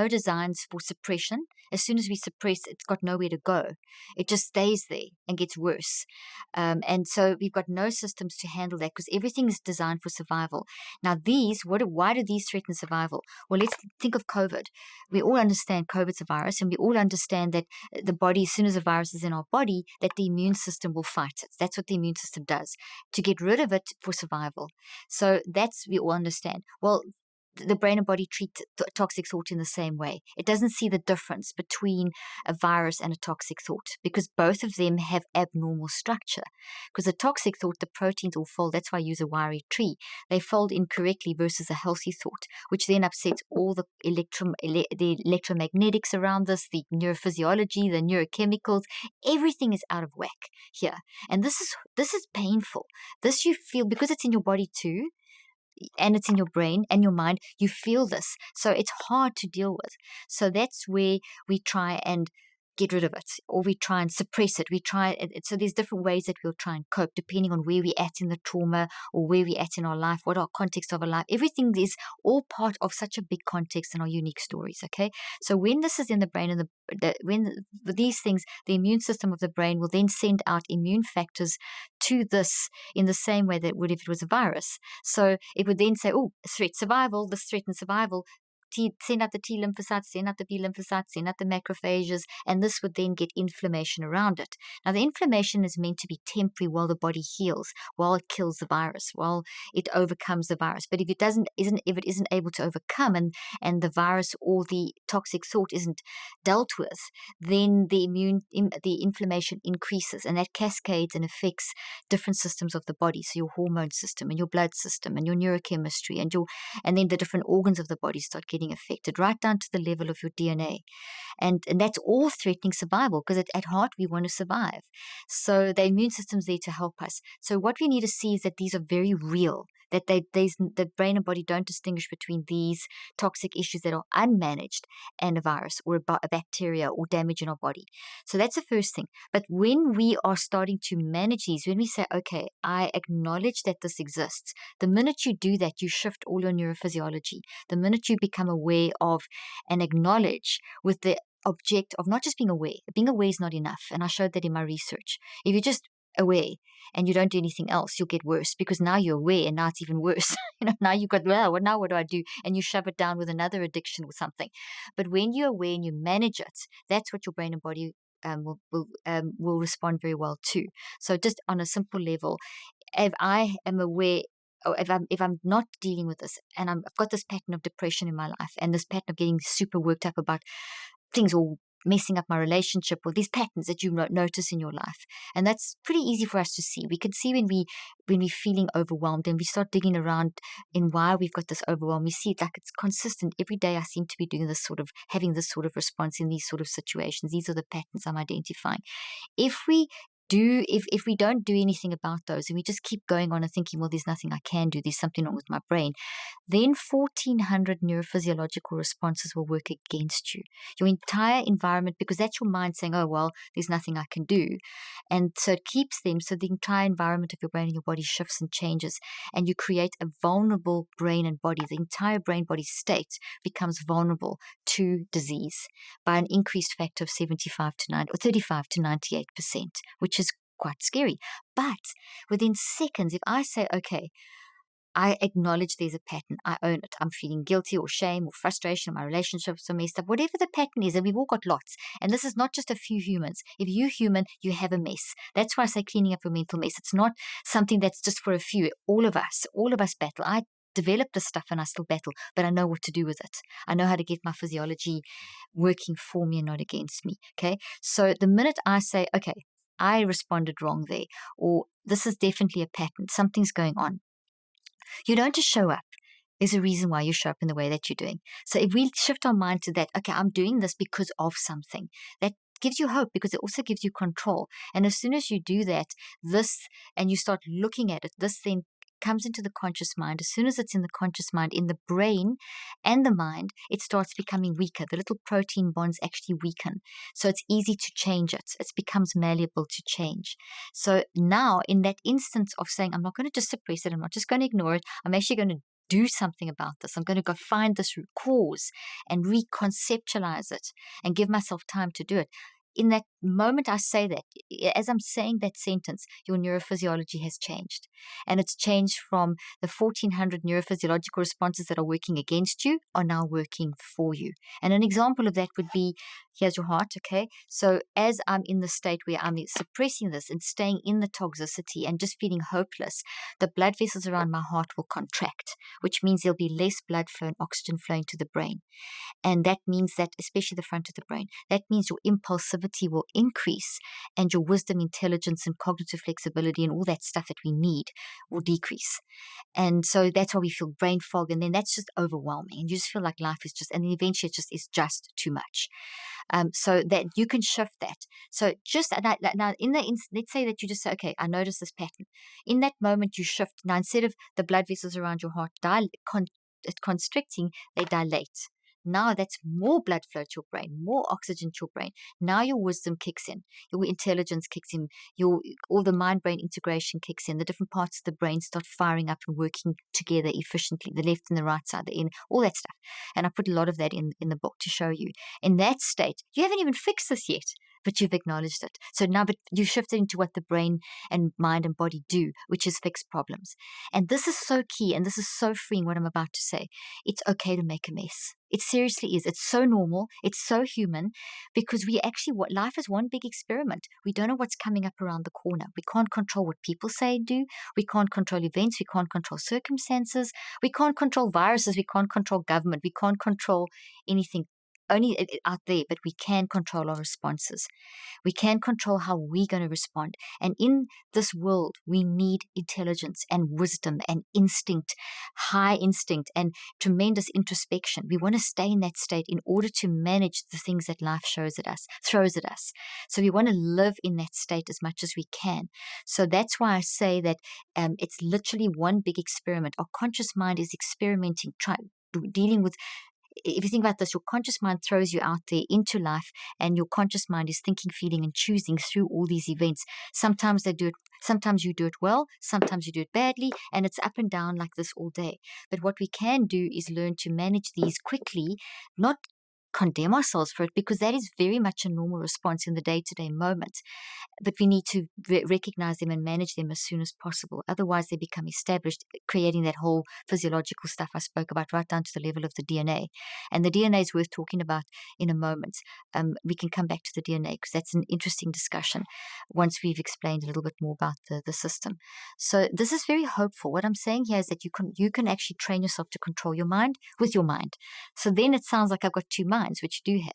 designs for suppression. As soon as we suppress, it's got nowhere to go. It just stays there and gets worse. And so we've got no systems to handle that because everything is designed for survival. Now why do these threaten survival? Well, let's think of COVID. We all understand COVID's a virus, and we all understand that the body, as soon as a virus is in our body, that the immune system will fight it. That's what the immune system does, to get rid of it for survival. So we all understand. Well, the brain and body treat toxic thought in the same way. It doesn't see the difference between a virus and a toxic thought because both of them have abnormal structure. Because a toxic thought, the proteins all fold. That's why I use a wiry tree. They fold incorrectly versus a healthy thought, which then upsets all the electromagnetics around this, the neurophysiology, the neurochemicals. Everything is out of whack here. And this is painful. This you feel because it's in your body too, and it's in your brain and your mind, you feel this. So it's hard to deal with. So that's where we try and get rid of it, or we try and suppress it. So there's different ways that we'll try and cope depending on where we're at in the trauma or where we're at in our life, what our context of our life. Everything is all part of such a big context and our unique stories, okay? So when this is in the brain and when these things, the immune system of the brain will then send out immune factors to this in the same way that it would if it was a virus. So it would then say, oh, threat survival, this threatens survival. Send out the T lymphocytes, send out the B lymphocytes, send out the macrophages, and this would then get inflammation around it. Now, the inflammation is meant to be temporary while the body heals, while it kills the virus, while it overcomes the virus. But if it isn't able to overcome, and the virus or the toxic thought isn't dealt with, then the inflammation increases, and that cascades and affects different systems of the body. So your hormone system and your blood system and your neurochemistry and then the different organs of the body start getting affected, right down to the level of your DNA. And that's all threatening survival because at heart we want to survive. So the immune system's there to help us. So what we need to see is that these are very real, that the brain and body don't distinguish between these toxic issues that are unmanaged and a virus or a bacteria or damage in our body. So that's the first thing. But when we are starting to manage these, when we say, okay, I acknowledge that this exists, the minute you do that, you shift all your neurophysiology. The minute you become aware of and acknowledge with the object of not just being aware is not enough. And I showed that in my research. If you're just aware and you don't do anything else, you'll get worse because now you're aware and now it's even worse. Now you've got, well, now what do I do? And you shove it down with another addiction or something. But when you're aware and you manage it, that's what your brain and body will respond very well to. So just on a simple level, if I am aware, or if I'm not dealing with this and I've got this pattern of depression in my life and this pattern of getting super worked up about things or messing up my relationship, or these patterns that you notice in your life. And that's pretty easy for us to see. We can see when we're feeling overwhelmed and we start digging around in why we've got this overwhelm. We see it like it's consistent. Every day I seem to be doing having this sort of response in these sort of situations. These are the patterns I'm identifying. If we don't do anything about those and we just keep going on and thinking, well, there's nothing I can do, there's something wrong with my brain, then 1,400 neurophysiological responses will work against you. Your entire environment, because that's your mind saying, oh, well, there's nothing I can do. And so it keeps them, so the entire environment of your brain and your body shifts and changes, and you create a vulnerable brain and body. The entire brain-body state becomes vulnerable to disease by an increased factor of 35 to 98%, which is quite scary. But within seconds, if I say, okay, I acknowledge there's a pattern. I own it. I'm feeling guilty or shame or frustration. My relationships are messed up. Whatever the pattern is, and we've all got lots. And this is not just a few humans. If you're human, you have a mess. That's why I say cleaning up your mental mess. It's not something that's just for a few. All of us battle. I developed this stuff and I still battle, but I know what to do with it. I know how to get my physiology working for me and not against me. Okay. So the minute I say, okay, I responded wrong there, or this is definitely a pattern, something's going on. You don't just show up. There's a reason why you show up in the way that you're doing. So if we shift our mind to that, okay, I'm doing this because of something, that gives you hope because it also gives you control. And as soon as you do that, and you start looking at it, this then comes into the conscious mind. As soon as it's in the conscious mind, in the brain and the mind, it starts becoming weaker. The little protein bonds actually weaken. So it's easy to change it. It becomes malleable to change. So now in that instance of saying, I'm not going to just suppress it, I'm not just going to ignore it, I'm actually going to do something about this. I'm going to go find this root cause and reconceptualize it and give myself time to do it. In that moment I say that, as I'm saying that sentence, your neurophysiology has changed. And it's changed from the 1400 neurophysiological responses that are working against you are now working for you. And an example of that would be, here's your heart, okay? So as I'm in the state where I'm suppressing this and staying in the toxicity and just feeling hopeless, the blood vessels around my heart will contract, which means there'll be less blood flow and oxygen flowing to the brain. And that means that, especially the front of the brain, that means your impulsivity will increase and your wisdom, intelligence, and cognitive flexibility and all that stuff that we need will decrease. And so that's why we feel brain fog. And then that's just overwhelming. And you just feel like life is just, and then eventually it just is just too much. So that you can shift that. So just now, let's say that you just say, okay, I notice this pattern. In that moment, you shift. Now, instead of the blood vessels around your heart constricting, they dilate. Now that's more blood flow to your brain, more oxygen to your brain. Now your wisdom kicks in, your intelligence kicks in, all the mind-brain integration kicks in. The different parts of the brain start firing up and working together efficiently. The left and the right side, the in, all that stuff. And I put a lot of that in the book to show you. In that state, you haven't even fixed this yet, but you've acknowledged it. So now, but you shifted into what the brain and mind and body do, which is fix problems. And this is so key, and this is so freeing. What I'm about to say, it's okay to make a mess. It seriously is. It's so normal. It's so human, because what life is one big experiment. We don't know what's coming up around the corner. We can't control what people say and do. We can't control events. We can't control circumstances. We can't control viruses. We can't control government. We can't control anything only out there, but we can control our responses. We can control how we're going to respond. And in this world, we need intelligence and wisdom and instinct, high instinct and tremendous introspection. We want to stay in that state in order to manage the things that life throws at us. So we want to live in that state as much as we can. So that's why I say that it's literally one big experiment. Our conscious mind is experimenting, dealing with. If you think about this, your conscious mind throws you out there into life, and your conscious mind is thinking, feeling, and choosing through all these events. Sometimes you do it well, sometimes you do it badly, and it's up and down like this all day. But what we can do is learn to manage these quickly, not condemn ourselves for it, because that is very much a normal response in the day-to-day moment. But we need to recognize them and manage them as soon as possible. Otherwise, they become established, creating that whole physiological stuff I spoke about, right down to the level of the DNA. And the DNA is worth talking about in a moment. We can come back to the DNA because that's an interesting discussion once we've explained a little bit more about the system. So this is very hopeful. What I'm saying here is that you can actually train yourself to control your mind with your mind. So then it sounds like I've got two minds, which you do have.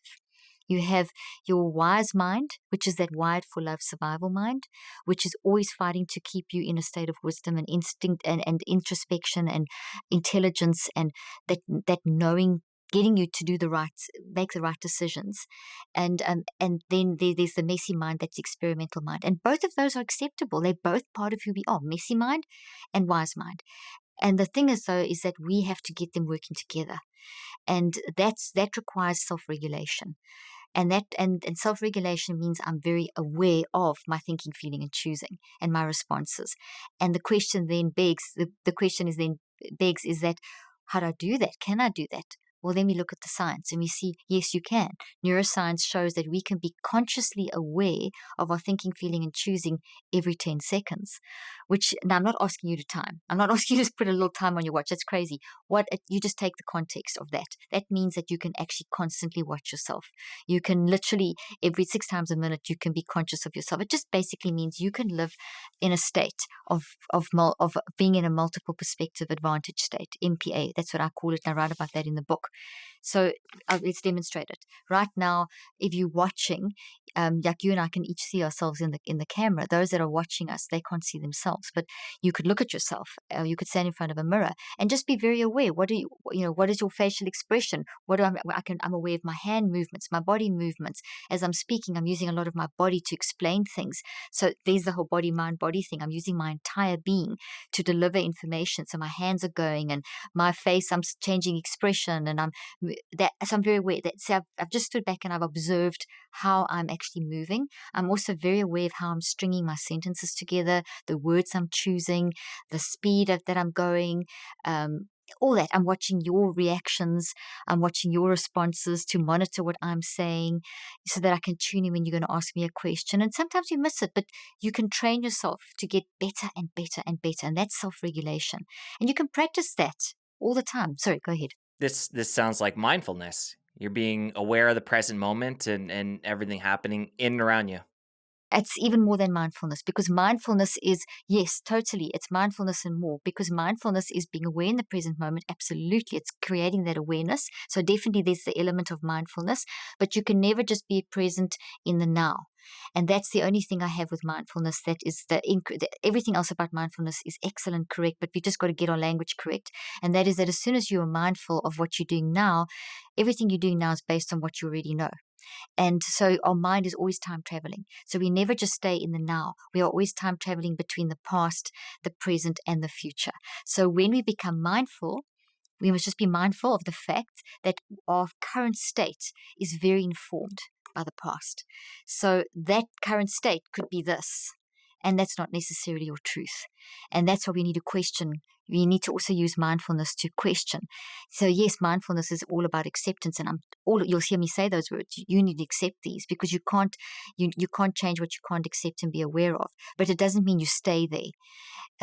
You have your wise mind, which is that wired for love survival mind, which is always fighting to keep you in a state of wisdom and instinct and introspection and intelligence, and that knowing, getting you to make the right decisions. And then there's the messy mind, that's experimental mind. And both of those are acceptable. They're both part of who we are, messy mind and wise mind. And the thing is, though, is that we have to get them working together. And that requires self-regulation. And self-regulation means I'm very aware of my thinking, feeling, and choosing and my responses. And the question then begs, is that, how do I do that? Can I do that? Well, then we look at the science and we see, yes, you can. Neuroscience shows that we can be consciously aware of our thinking, feeling, and choosing every 10 seconds, which, now I'm not asking you to time. I'm not asking you to put a little time on your watch. That's crazy. You just take the context of that. That means that you can actually constantly watch yourself. You can literally, every 6 times a minute, you can be conscious of yourself. It just basically means you can live in a state of being in a multiple perspective advantage state, MPA. That's what I call it, and I write about that in the book. So let's demonstrate it. Right now, if you're watching, like you and I can each see ourselves in the camera. Those that are watching us, they can't see themselves. But you could look at yourself. You could stand in front of a mirror and just be very aware. What is your facial expression? I'm aware of my hand movements, my body movements. As I'm speaking, I'm using a lot of my body to explain things. So there's the whole body, mind, body thing. I'm using my entire being to deliver information. So my hands are going, and my face, I'm changing expression, and so I'm very aware that. So I've just stood back and I've observed how I'm actually moving. I'm also very aware of how I'm stringing my sentences together, the words I'm choosing, the speed that I'm going, all that. I'm watching your reactions. I'm watching your responses to monitor what I'm saying so that I can tune in when you're going to ask me a question. And sometimes you miss it, but you can train yourself to get better and better and better. And that's self-regulation. And you can practice that all the time. Sorry, go ahead. This sounds like mindfulness. You're being aware of the present moment and everything happening in and around you. It's even more than mindfulness, because mindfulness is, yes, totally, it's mindfulness and more, because mindfulness is being aware in the present moment. Absolutely. It's creating that awareness. So definitely there's the element of mindfulness, but you can never just be present in the now. And that's the only thing I have with mindfulness. That is everything else about mindfulness is excellent, correct, but we just got to get our language correct. And that is that as soon as you are mindful of what you're doing now, everything you're doing now is based on what you already know. And so our mind is always time traveling. So we never just stay in the now. We are always time traveling between the past, the present, and the future. So when we become mindful, we must just be mindful of the fact that our current state is very informed by the past. So that current state could be this, and that's not necessarily your truth. And that's why we need to question. We need to also use mindfulness to question. So yes, mindfulness is all about acceptance, and you'll hear me say those words. You need to accept these, because you can't change what you can't accept and be aware of. But it doesn't mean you stay there.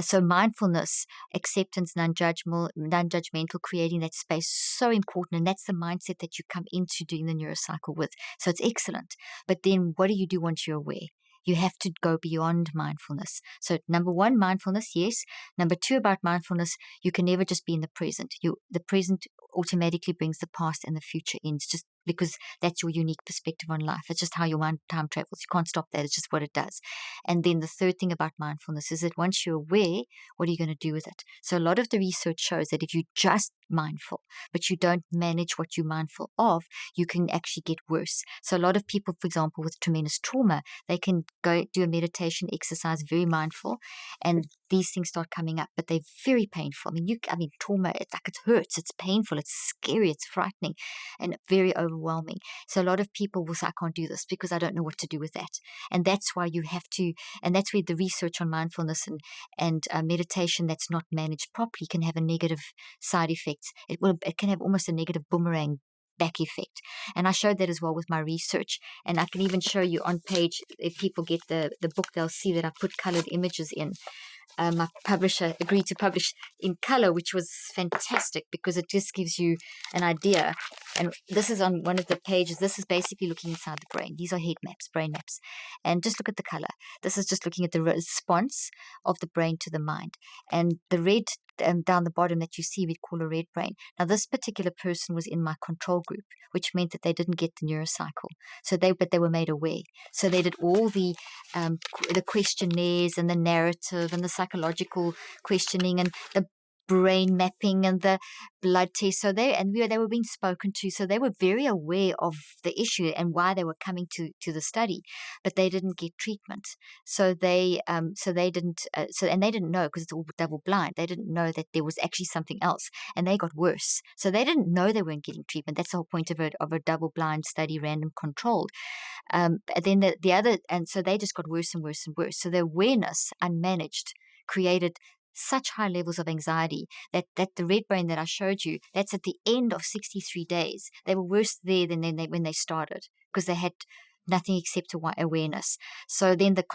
So mindfulness, acceptance, non-judgmental, creating that space, so important. And that's the mindset that you come into doing the neurocycle with. So it's excellent. But then what do you do once you're aware? You have to go beyond mindfulness. So number one, mindfulness, yes. Number two, about mindfulness, you can never just be in the present. The present automatically brings the past and the future in. It's just because that's your unique perspective on life. It's just how your mind time travels. You can't stop that. It's just what it does. And then the third thing about mindfulness is that once you're aware, what are you going to do with it? So a lot of the research shows that if you just mindful, but you don't manage what you're mindful of, you can actually get worse. So a lot of people, for example, with tremendous trauma, they can go do a meditation exercise, very mindful, and these things start coming up, but they're very painful. I mean, trauma, it's like it hurts, it's painful, it's scary, it's frightening, and very overwhelming. So a lot of people will say, I can't do this because I don't know what to do with that. And that's why you have to, and that's where the research on mindfulness and meditation that's not managed properly can have a negative side effects. It can have almost a negative boomerang back effect. And I showed that as well with my research. And I can even show you on page, if people get the book, they'll see that I put colored images in. My publisher agreed to publish in color, which was fantastic because it just gives you an idea. And this is on one of the pages. This is basically looking inside the brain. These are head maps, brain maps. And just look at the color. This is just looking at the response of the brain to the mind. And the red down the bottom that you see, we'd call a red brain. Now, this particular person was in my control group, which meant that they didn't get the neurocycle. But they were made aware. So they did all the questionnaires and the narrative and the psychological questioning and the brain mapping and the blood test. So they were being spoken to. So they were very aware of the issue and why they were coming to the study, but they didn't get treatment. So they didn't. And they didn't know because it's all double blind. They didn't know that there was actually something else, and they got worse. So they didn't know they weren't getting treatment. That's the whole point of a double blind study, random controlled. Then the other, and so they just got worse and worse and worse. So the awareness, unmanaged, created such high levels of anxiety that the red brain that I showed you, that's at the end of 63 days. They were worse there than when they started because they had nothing except awareness. So then the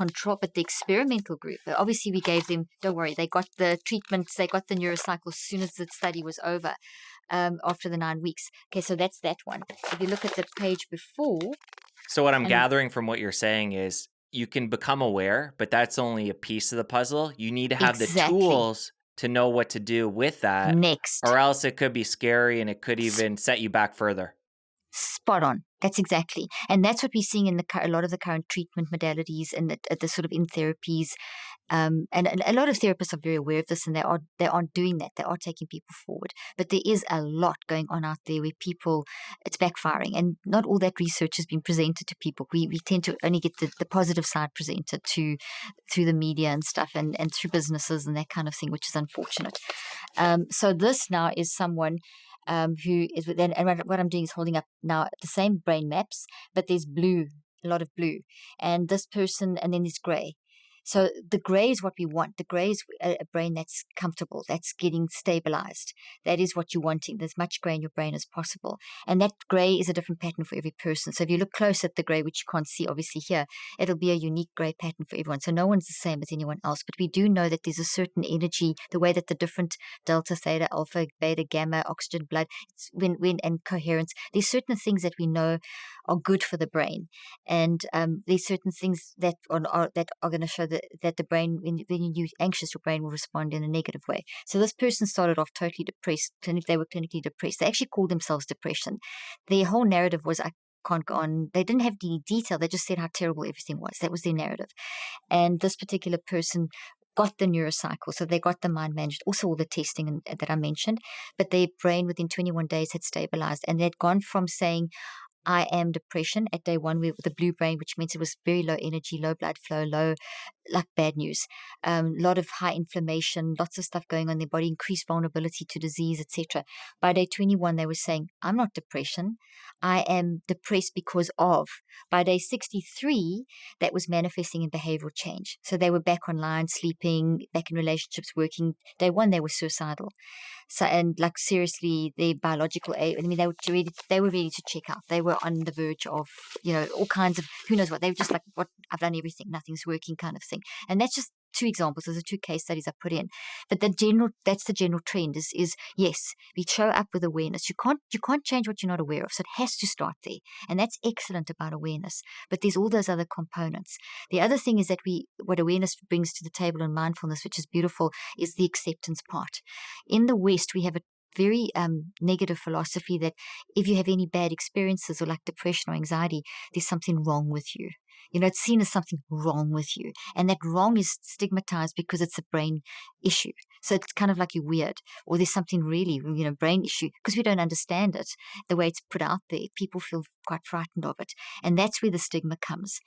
experimental group, obviously we gave them, don't worry, they got the treatments, they got the neurocycle as soon as the study was over, after the 9 weeks. Okay, so that's that one. If you look at the page before. So what I'm And gathering from what you're saying is you can become aware, but that's only a piece of the puzzle. You need to have the exactly. tools to know what to do with that, Next. or else it could be scary and it could even set you back further. Spot on. That's exactly. And that's what we're seeing in a lot of the current treatment modalities and the sort of in therapies. And a lot of therapists are very aware of this, and they are doing that. They are taking people forward. But there is a lot going on out there where it's backfiring, and not all that research has been presented to people. We tend to only get the positive side presented through the media and stuff, and through businesses and that kind of thing, which is unfortunate. So this now is someone who is then, and what I'm doing is holding up now the same brain maps, but there's blue, a lot of blue, and this person, and then there's gray. So the gray is what we want. The gray is a brain that's comfortable, that's getting stabilized. That is what you're wanting. There's much gray in your brain as possible. And that gray is a different pattern for every person. So if you look close at the gray, which you can't see obviously here, it'll be a unique gray pattern for everyone. So no one's the same as anyone else. But we do know that there's a certain energy, the way that the different delta, theta, alpha, beta, gamma, oxygen, blood, and coherence, there's certain things that we know are good for the brain. And there's certain things that are going to show that the brain, when you're anxious, your brain will respond in a negative way. So this person started off totally depressed. They were clinically depressed. They actually called themselves depression. Their whole narrative was, I can't go on. They didn't have any detail. They just said how terrible everything was. That was their narrative. And this particular person got the neurocycle. So they got the mind managed, also all the testing that I mentioned, but their brain within 21 days had stabilized, and they'd gone from saying, I am depression at day one with the blue brain, which means it was very low energy, low blood flow, low, like bad news, lot of high inflammation, lots of stuff going on in their body, increased vulnerability to disease, etc. By day 21, they were saying, I'm not depression. I am depressed because of. By day 63, that was manifesting in behavioral change. So they were back online, sleeping, back in relationships, working. Day one, they were suicidal. So, and like seriously, their biological age, I mean, they were ready to check out. They were on the verge of, all kinds of, who knows what. They were just like, what, I've done everything, nothing's working kind of thing. And that's just two examples. Those are two case studies I put in. But that's the general trend is yes, we show up with awareness. You can't change what you're not aware of. So it has to start there. And that's excellent about awareness. But there's all those other components. The other thing is that what awareness brings to the table in mindfulness, which is beautiful, is the acceptance part. In the West, we have a very negative philosophy that if you have any bad experiences or like depression or anxiety, there's something wrong with you. It's seen as something wrong with you. And that wrong is stigmatized because it's a brain issue. So it's kind of like you're weird, or there's something really, brain issue, because we don't understand it the way it's put out there. People feel quite frightened of it. And that's where the stigma comes.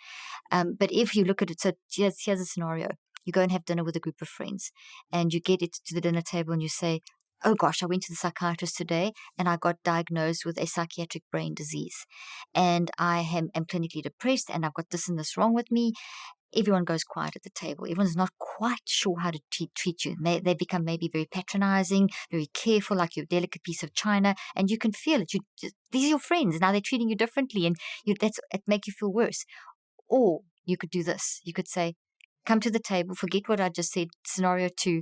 But if you look at it, so here's a scenario. You go and have dinner with a group of friends, and you get it to the dinner table and you say, oh gosh, I went to the psychiatrist today and I got diagnosed with a psychiatric brain disease. And I am clinically depressed and I've got this and this wrong with me. Everyone goes quiet at the table. Everyone's not quite sure how to treat you. They become maybe very patronizing, very careful, like you're a delicate piece of china, and you can feel it. These are your friends. Now they're treating you differently, and it makes you feel worse. Or you could do this. You could say, come to the table, forget what I just said, scenario 2.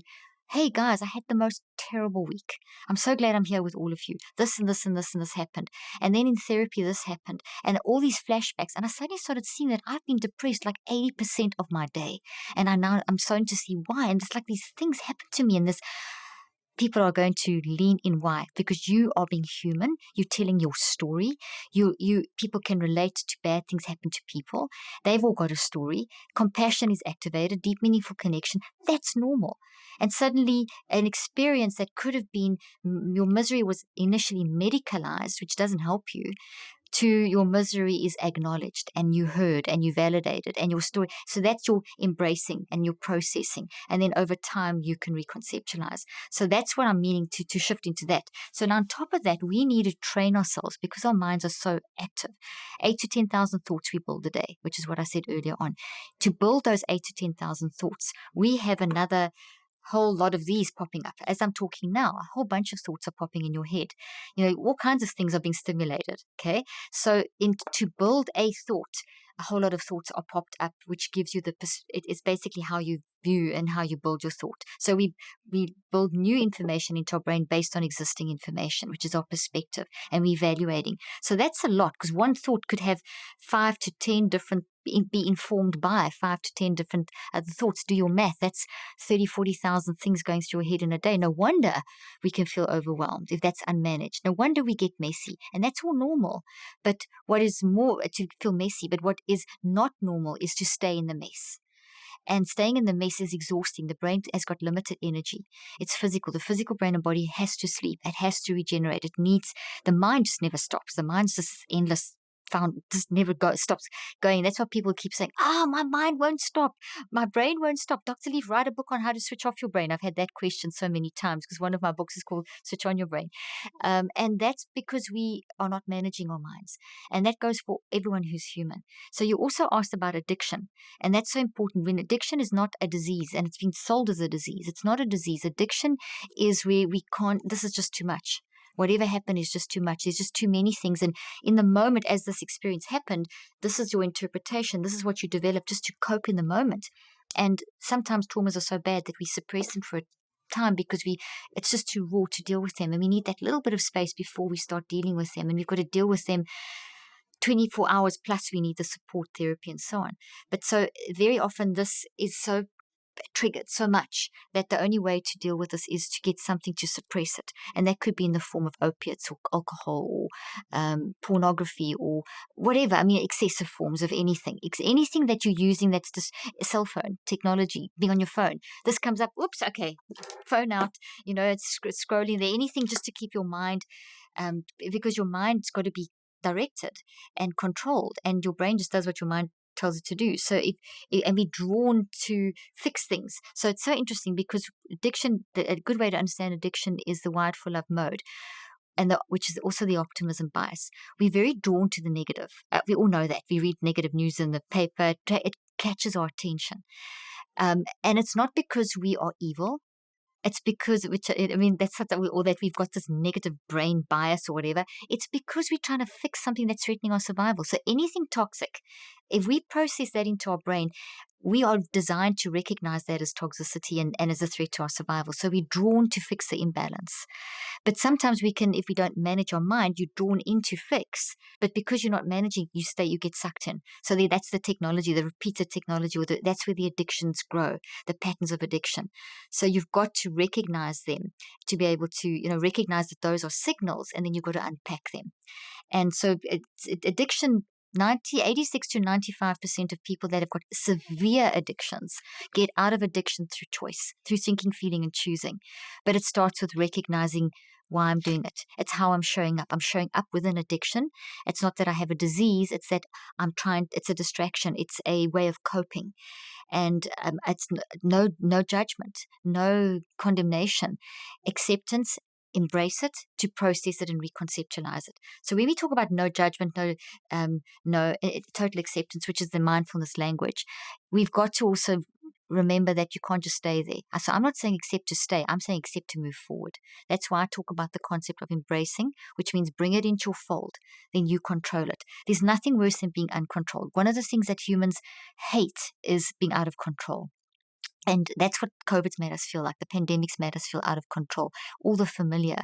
Hey guys, I had the most terrible week. I'm so glad I'm here with all of you. This and this and this and this happened. And then in therapy, this happened. And all these flashbacks. And I suddenly started seeing that I've been depressed like 80% of my day. And I'm starting to see why. And it's like these things happen to me, and this people are going to lean in. Why? Because you are being human. You're telling your story. People can relate to bad things happen to people. They've all got a story. Compassion is activated. Deep, meaningful connection. That's normal. And suddenly, an experience that could have been your misery was initially medicalized, which doesn't help you. To your misery is acknowledged and you heard and you validated and your story. So that's your embracing and your processing. And then over time, you can reconceptualize. So that's what I'm meaning to shift into that. So now on top of that, we need to train ourselves because our minds are so active. 8 to 10,000 thoughts we build a day, which is what I said earlier on. To build those 8 to 10,000 thoughts, we have another whole lot of these popping up. As I'm talking now, a whole bunch of thoughts are popping in your head. All kinds of things are being stimulated, okay? So to build a thought, a whole lot of thoughts are popped up, which gives you it's basically how you view and how you build your thought. So we build new information into our brain based on existing information, which is our perspective, and we're evaluating. So that's a lot, because one thought could have 5 to 10 different be informed by 5 to 10 different other thoughts. Do your math. That's 30, 40,000 things going through your head in a day. No wonder we can feel overwhelmed if that's unmanaged. No wonder we get messy. And that's all normal. But what is more to feel messy, but what is not normal is to stay in the mess. And staying in the mess is exhausting. The brain has got limited energy. It's physical. The physical brain and body has to sleep. It has to regenerate. The mind just never stops. The mind's just endless found just never stops going. That's why people keep saying, my mind won't stop. My brain won't stop. Dr. Leaf, write a book on how to switch off your brain. I've had that question so many times because one of my books is called Switch On Your Brain. And that's because we are not managing our minds. And that goes for everyone who's human. So you also asked about addiction. And that's so important. When addiction is not a disease, and it's been sold as a disease, it's not a disease. Addiction is where we can't, this is just too much. Whatever happened is just too much. There's just too many things. And in the moment, as this experience happened, this is your interpretation. This is what you develop just to cope in the moment. And sometimes traumas are so bad that we suppress them for a time because it's just too raw to deal with them. And we need that little bit of space before we start dealing with them. And we've got to deal with them 24 hours plus we need the support therapy and so on. But so very often this is so triggered so much that the only way to deal with this is to get something to suppress it. And that could be in the form of opiates or alcohol or pornography or whatever. I mean, excessive forms of anything. Anything that you're using that's just a cell phone, technology, being on your phone. This comes up, oops, okay, phone out, it's scrolling there. Anything just to keep your mind, because your mind's got to be directed and controlled, and your brain just does what your mind tells it to do. So and we're drawn to fix things. So it's so interesting because addiction, a good way to understand addiction is the wired for love mode, and which is also the optimism bias. We're very drawn to the negative. We all know that. We read negative news in the paper. It catches our attention. And it's not because we are evil. It's because, that's something, or that we've got this negative brain bias or whatever. It's because we're trying to fix something that's threatening our survival. So anything toxic, if we process that into our brain, we are designed to recognize that as toxicity and as a threat to our survival. So we're drawn to fix the imbalance. But sometimes we can, if we don't manage our mind, you're drawn into fix. But because you're not managing, you get sucked in. So that's the technology, the repeated technology, that's where the addictions grow, the patterns of addiction. So you've got to recognize them to be able to, recognize that those are signals, and then you've got to unpack them. And so addiction, 86 to 95% of people that have got severe addictions get out of addiction through choice, through thinking, feeling, and choosing. But it starts with recognizing why I'm doing it. It's how I'm showing up. I'm showing up with an addiction. It's not that I have a disease. It's that it's a distraction. It's a way of coping. And it's no judgment, no condemnation, acceptance, embrace it, to process it and reconceptualize it. So when we talk about no judgment, total acceptance, which is the mindfulness language, we've got to also remember that you can't just stay there. So I'm not saying accept to stay. I'm saying accept to move forward. That's why I talk about the concept of embracing, which means bring it into your fold. Then you control it. There's nothing worse than being uncontrolled. One of the things that humans hate is being out of control. And that's what COVID's made us feel like. The pandemic's made us feel out of control. All the familiar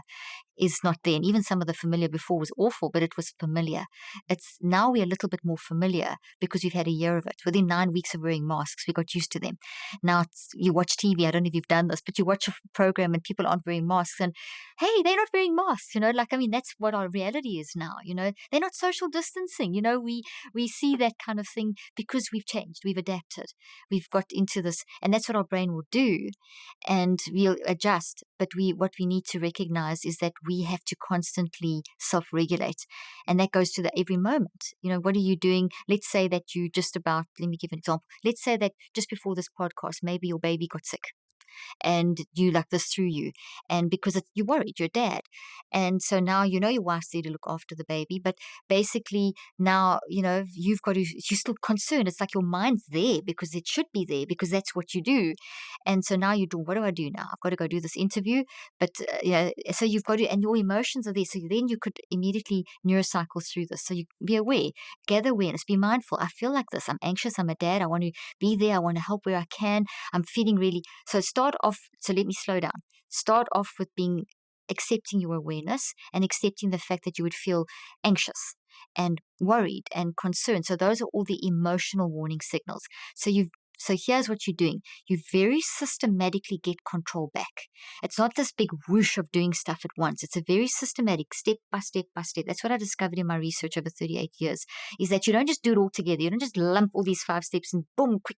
is not there. And even some of the familiar before was awful, but it was familiar. It's now we're a little bit more familiar because we've had a year of it. Within 9 weeks of wearing masks, we got used to them. Now you watch TV. I don't know if you've done this, but you watch a program and people aren't wearing masks, and hey, they're not wearing masks. That's what our reality is now. They're not social distancing. We see that kind of thing because we've changed. We've adapted. We've got into this, and that's what our brain will do, and we'll adjust. But what we need to recognize is that we have to constantly self-regulate, and that goes to the every moment. What are you doing? Let's say that let me give an example. Let's say that just before this podcast, maybe your baby got sick, and you like this through you, and because you're worried, you're a dad, and so now your wife's there to look after the baby, but basically now you're still concerned. It's like your mind's there because it should be there because that's what you do, and so now what do I do now? I've got to go do this interview, but so you've got to, and your emotions are there, so then you could immediately neurocycle through this. So you be aware, gather awareness, be mindful. I feel like this. I'm anxious. I'm a dad. I want to be there. I want to help where I can. I'm feeling really so. So let me slow down. Start off with accepting your awareness and accepting the fact that you would feel anxious and worried and concerned. So those are all the emotional warning signals. So here's what you're doing. You very systematically get control back. It's not this big whoosh of doing stuff at once. It's a very systematic, step by step by step. That's what I discovered in my research over 38 years, is that you don't just do it all together. You don't just lump all these 5 steps and boom, quick.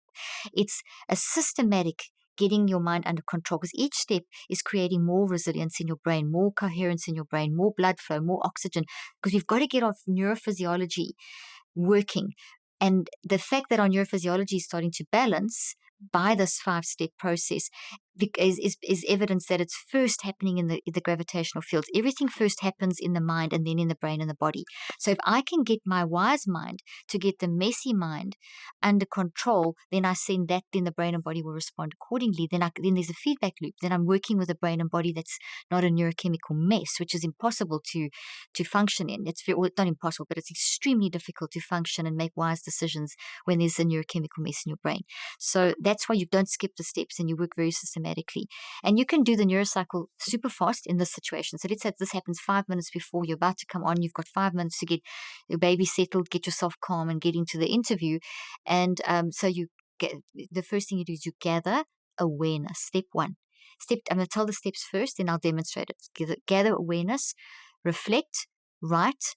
It's a systematic getting your mind under control, because each step is creating more resilience in your brain, more coherence in your brain, more blood flow, more oxygen, because we've got to get our neurophysiology working. And the fact that our neurophysiology is starting to balance by this 5-step process is evidence that it's first happening in the gravitational fields. Everything first happens in the mind and then in the brain and the body. So if I can get my wise mind to get the messy mind under control, then I send that, then the brain and body will respond accordingly. Then there's a feedback loop. Then I'm working with a brain and body that's not a neurochemical mess, which is impossible to function in. It's not impossible, but it's extremely difficult to function and make wise decisions when there's a neurochemical mess in your brain. So that's why you don't skip the steps and you work very systematically. And you can do the neurocycle super fast in this situation. So let's say this happens 5 minutes before you're about to come on. You've got 5 minutes to get your baby settled, get yourself calm, and get into the interview. And so the first thing you do is you gather awareness. Step one. I'm going to tell the steps first, then I'll demonstrate it. Gather awareness, reflect, write,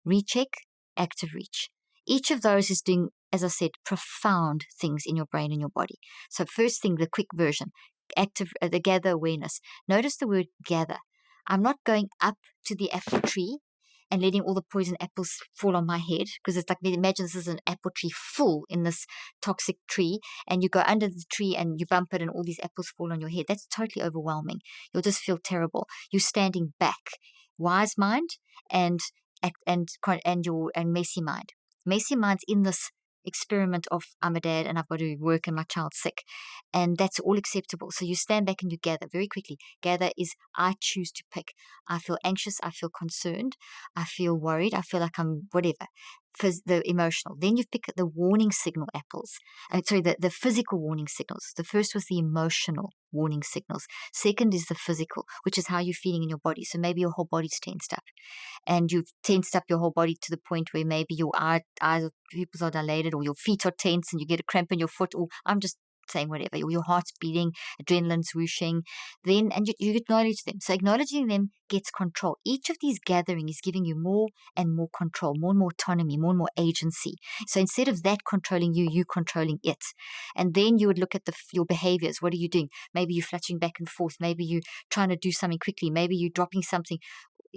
recheck, active reach. Each of those is doing, as I said, profound things in your brain and your body. So first thing, the quick version, the gather awareness. Notice the word gather. I'm not going up to the apple tree and letting all the poison apples fall on my head, because it's like, imagine this is an apple tree full in this toxic tree, and you go under the tree and you bump it and all these apples fall on your head. That's totally overwhelming. You'll just feel terrible. You're standing back. Wise mind and messy mind. Messy mind's in this experiment of I'm a dad and I've got to work and my child's sick, and that's all acceptable. So you stand back and you gather very quickly. Gather is I choose to pick. I feel anxious, I feel concerned, I feel worried, I feel like I'm whatever. For the emotional. Then you pick the warning signal apples. The physical warning signals. The first was the emotional warning signals. Second is the physical, which is how you're feeling in your body. So maybe your whole body's tensed up, and you've tensed up your whole body to the point where maybe your eyes or pupils are dilated, or your feet are tense and you get a cramp in your foot, or I'm just saying whatever, your heart's beating, adrenaline's whooshing, then, and you acknowledge them. So acknowledging them gets control. Each of these gatherings is giving you more and more control, more and more autonomy, more and more agency. So instead of that controlling you, you controlling it. And then you would look at your behaviors. What are you doing? Maybe you're fluttering back and forth. Maybe you're trying to do something quickly. Maybe you're dropping something.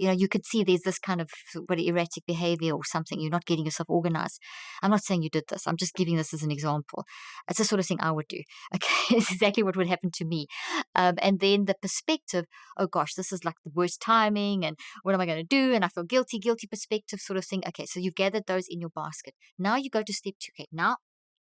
You could see there's this kind of erratic behavior or something. You're not getting yourself organized. I'm not saying you did this. I'm just giving this as an example. It's the sort of thing I would do. Okay, it's exactly what would happen to me. And then the perspective, oh gosh, this is like the worst timing, and what am I going to do? And I feel guilty perspective sort of thing. Okay, so you've gathered those in your basket. Now you go to step 2. Okay, now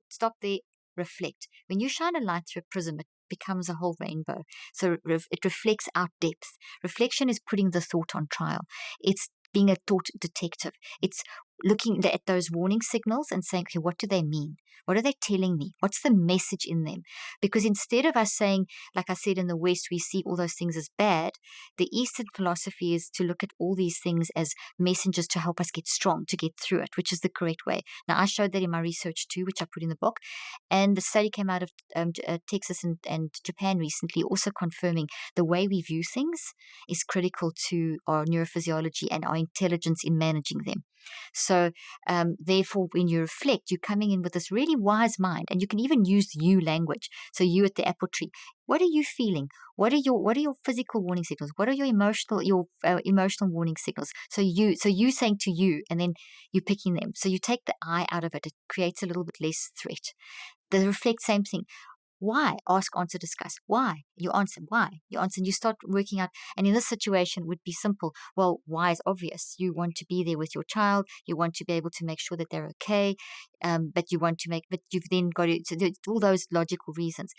stop there, reflect. When you shine a light through a prism, it becomes a whole rainbow. So it reflects out depth. Reflection is putting the thought on trial. It's being a thought detective. It's looking at those warning signals and saying, okay, what do they mean? What are they telling me? What's the message in them? Because instead of us saying, like I said, in the West, we see all those things as bad, the Eastern philosophy is to look at all these things as messengers to help us get strong, to get through it, which is the correct way. Now, I showed that in my research too, which I put in the book. And the study came out of Texas and Japan recently, also confirming the way we view things is critical to our neurophysiology and our intelligence in managing them. So therefore, when you reflect, you're coming in with this really wise mind, and you can even use you language. So you at the apple tree, what are you feeling? What are your physical warning signals? What are your emotional warning signals? So you saying to you, and then you picking them. So you take the I out of it. It creates a little bit less threat. The reflect, same thing. Why? Ask, answer, discuss. Why? You answer. Why? You answer, and you start working out. And in this situation, it would be simple. Well, why is obvious. You want to be there with your child. You want to be able to make sure that they're okay. But you've then got to, so there's all those logical reasons.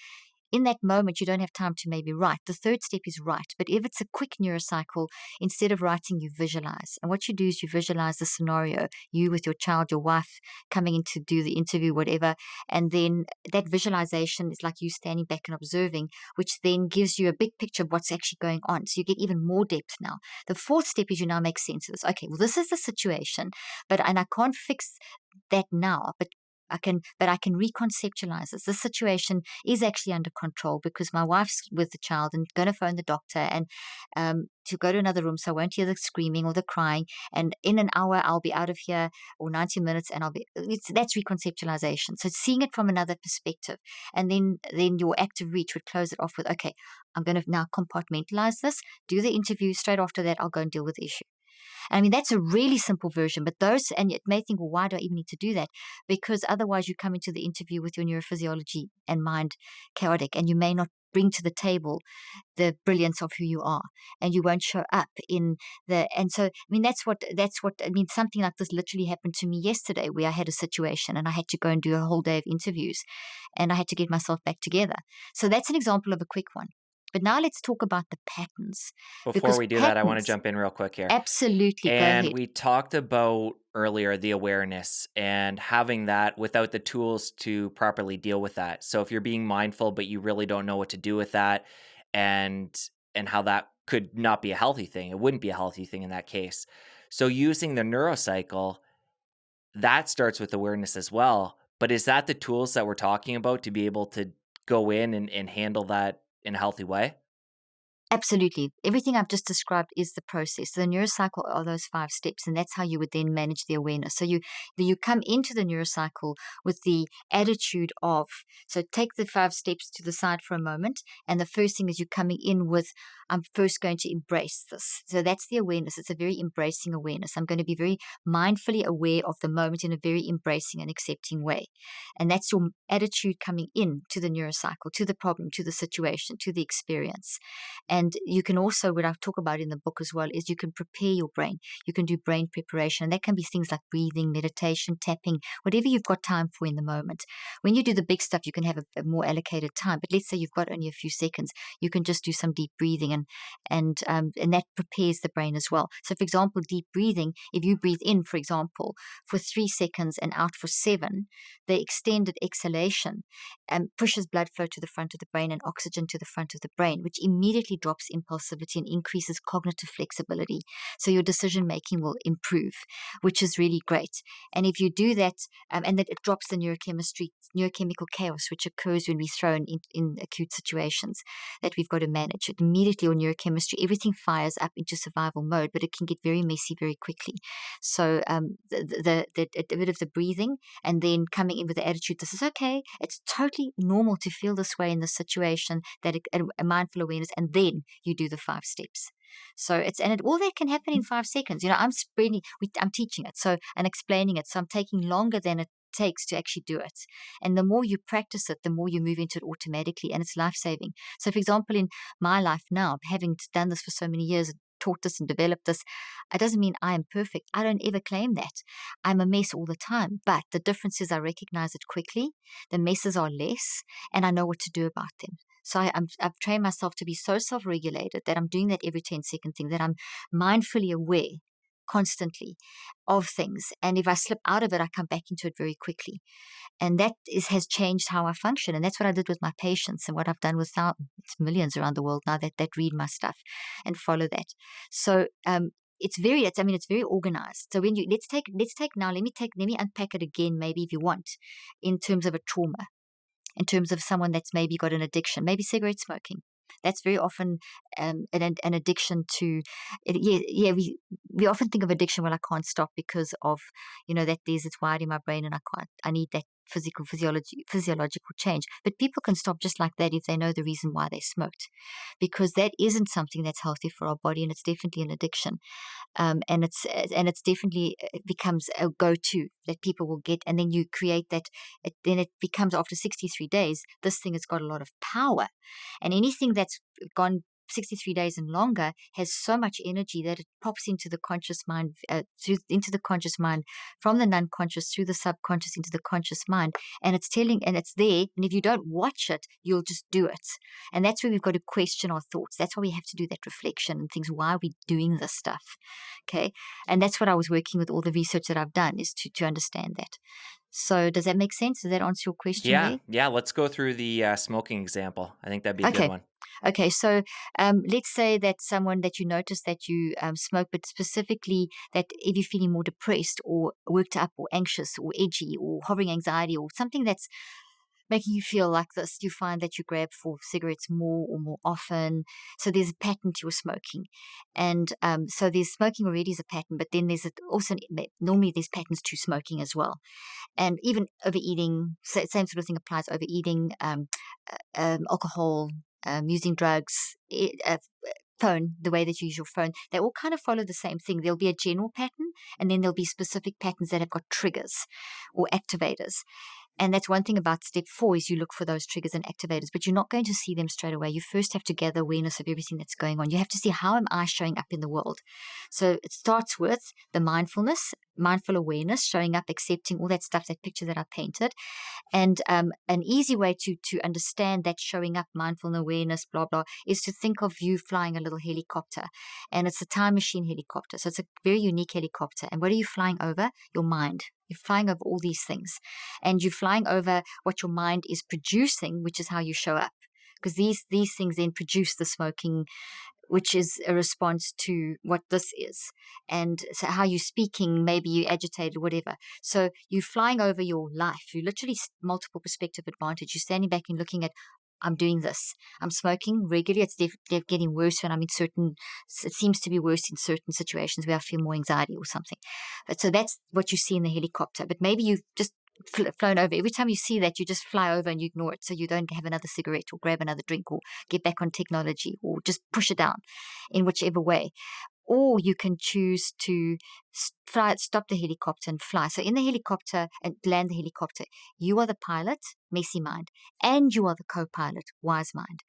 In that moment, you don't have time to maybe write. The third step is write. But if it's a quick neurocycle, instead of writing, you visualize. And what you do is you visualize the scenario, you with your child, your wife coming in to do the interview, whatever. And then that visualization is like you standing back and observing, which then gives you a big picture of what's actually going on. So you get even more depth now. The fourth step is you now make sense of this. Okay, well, this is the situation, and I can't fix that now, but but I can reconceptualize this. This situation is actually under control because my wife's with the child and going to phone the doctor and to go to another room so I won't hear the screaming or the crying. And in an hour, I'll be out of here, or 90 minutes, and that's reconceptualization. So seeing it from another perspective. And then your active reach would close it off with, okay, I'm going to now compartmentalize this, do the interview. Straight after that, I'll go and deal with the issue. And I mean, that's a really simple version, but and you may think, well, why do I even need to do that? Because otherwise you come into the interview with your neurophysiology and mind chaotic, and you may not bring to the table the brilliance of who you are, and you won't show up and so, I mean, I mean, something like this literally happened to me yesterday, where I had a situation and I had to go and do a whole day of interviews and I had to get myself back together. So that's an example of a quick one. But now let's talk about the patterns, Before because we do that, I want to patterns, jump in real quick here. absolutely, go And ahead. we talked about earlier the awareness and having that without the tools to properly deal with that. So if you're being mindful, but you really don't know what to do with that, and how that could not be a healthy thing. It wouldn't be a healthy thing in that case. So using the neurocycle, that starts with awareness as well. But is that the tools that we're talking about to be able to go in and handle that in a healthy way? Absolutely. Everything I've just described is the process. So the neurocycle are those 5 steps, and that's how you would then manage the awareness. So you come into the neurocycle with the attitude of, so take the 5 steps to the side for a moment, and the first thing is you're coming in with, I'm first going to embrace this. So that's the awareness. It's a very embracing awareness. I'm going to be very mindfully aware of the moment in a very embracing and accepting way. And that's your attitude coming in to the neurocycle, to the problem, to the situation, to the experience. And you can also, what I talk about in the book as well, is you can prepare your brain. You can do brain preparation. And that can be things like breathing, meditation, tapping, whatever you've got time for in the moment. When you do the big stuff, you can have a more allocated time. But let's say you've got only a few seconds, you can just do some deep breathing, and that prepares the brain as well. So, for example, deep breathing, if you breathe in, for example, for 3 seconds and out for 7, the extended exhalation pushes blood flow to the front of the brain and oxygen to the front of the brain, which immediately drops impulsivity and increases cognitive flexibility. So your decision making will improve, which is really great. And if you do that, and that it drops the neurochemical chaos which occurs when we throw in acute situations that we've got to manage. It immediately, your neurochemistry, everything fires up into survival mode, but it can get very messy very quickly. So a bit of the breathing, and then coming in with the attitude, this is okay. It's totally normal to feel this way in this situation, that a mindful awareness, and then you do the 5 steps. So all that can happen in 5 seconds. I'm teaching it, so, and explaining it. So I'm taking longer than it takes to actually do it. And the more you practice it, the more you move into it automatically, and it's life-saving. So, for example, in my life now, having done this for so many years, taught this and developed this, it doesn't mean I am perfect. I don't ever claim that. I'm a mess all the time. But the difference is I recognize it quickly, the messes are less, and I know what to do about them. So I've trained myself to be so self-regulated that I'm doing that every 10-second thing, that I'm mindfully aware constantly of things. And if I slip out of it, I come back into it very quickly. And has changed how I function. And that's what I did with my patients, and what I've done with millions around the world now that read my stuff and follow that. So it's very organized. So when let's take now, let me unpack it again, maybe, if you want, in terms of a trauma, in terms of someone that's maybe got an addiction, maybe cigarette smoking. That's very often an addiction to, we often think of addiction, well, I can't stop because of, that it's wired in my brain and I need that physiological change. But people can stop just like that if they know the reason why they smoked, because that isn't something that's healthy for our body, and it's definitely an addiction. And it's definitely, it becomes a go-to that people will get, and then you create that. Then it becomes, after 63 days, this thing has got a lot of power, and anything that's gone 63 days and longer has so much energy that it pops into the conscious mind, into the conscious mind, from the non-conscious through the subconscious into the conscious mind, and it's there. And if you don't watch it, you'll just do it. And that's where we've got to question our thoughts. That's why we have to do that reflection and things. Why are we doing this stuff? Okay, and that's what I was working with. All the research that I've done is to understand that. So does that make sense? Does that answer your question there? Yeah, yeah. Let's go through the smoking example. I think that'd be a good Okay. one. Okay, so let's say that someone that you notice that you smoke, but specifically that if you're feeling more depressed or worked up or anxious or edgy or hovering anxiety or something that's making you feel like this, you find that you grab for cigarettes more or more often. So there's a pattern to your smoking. And so there's smoking already is a pattern, but then there's also normally there's patterns to smoking as well. And even overeating, same sort of thing applies, overeating, alcohol, using drugs, phone, the way that you use your phone, they all kind of follow the same thing. There'll be a general pattern, and then there'll be specific patterns that have got triggers or activators. And that's one thing about step 4 is you look for those triggers and activators, but you're not going to see them straight away. You first have to gather awareness of everything that's going on. You have to see, how am I showing up in the world? So it starts with the mindfulness, mindful awareness, showing up, accepting all that stuff, that picture that I painted. And an easy way to understand that showing up, mindful awareness, blah, blah, is to think of you flying a little helicopter. And it's a time machine helicopter. So it's a very unique helicopter. And what are you flying over? Your mind. You're flying over all these things. And you're flying over what your mind is producing, which is how you show up. Because these things then produce the smoking, which is a response to what this is. And so how you're speaking, maybe you're agitated, whatever. So you're flying over your life. You literally multiple perspective advantage. You're standing back and looking at, I'm doing this. I'm smoking regularly. It's getting worse when I'm in certain, it seems to be worse in certain situations where I feel more anxiety or something. But so that's what you see in the helicopter. But maybe you've just flown over. Every time you see that, you just fly over and you ignore it. So you don't have another cigarette or grab another drink or get back on technology or just push it down in whichever way. Or you can choose to stop the helicopter and fly. So in the helicopter and land the helicopter, you are the pilot, messy mind, and you are the co-pilot, wise mind.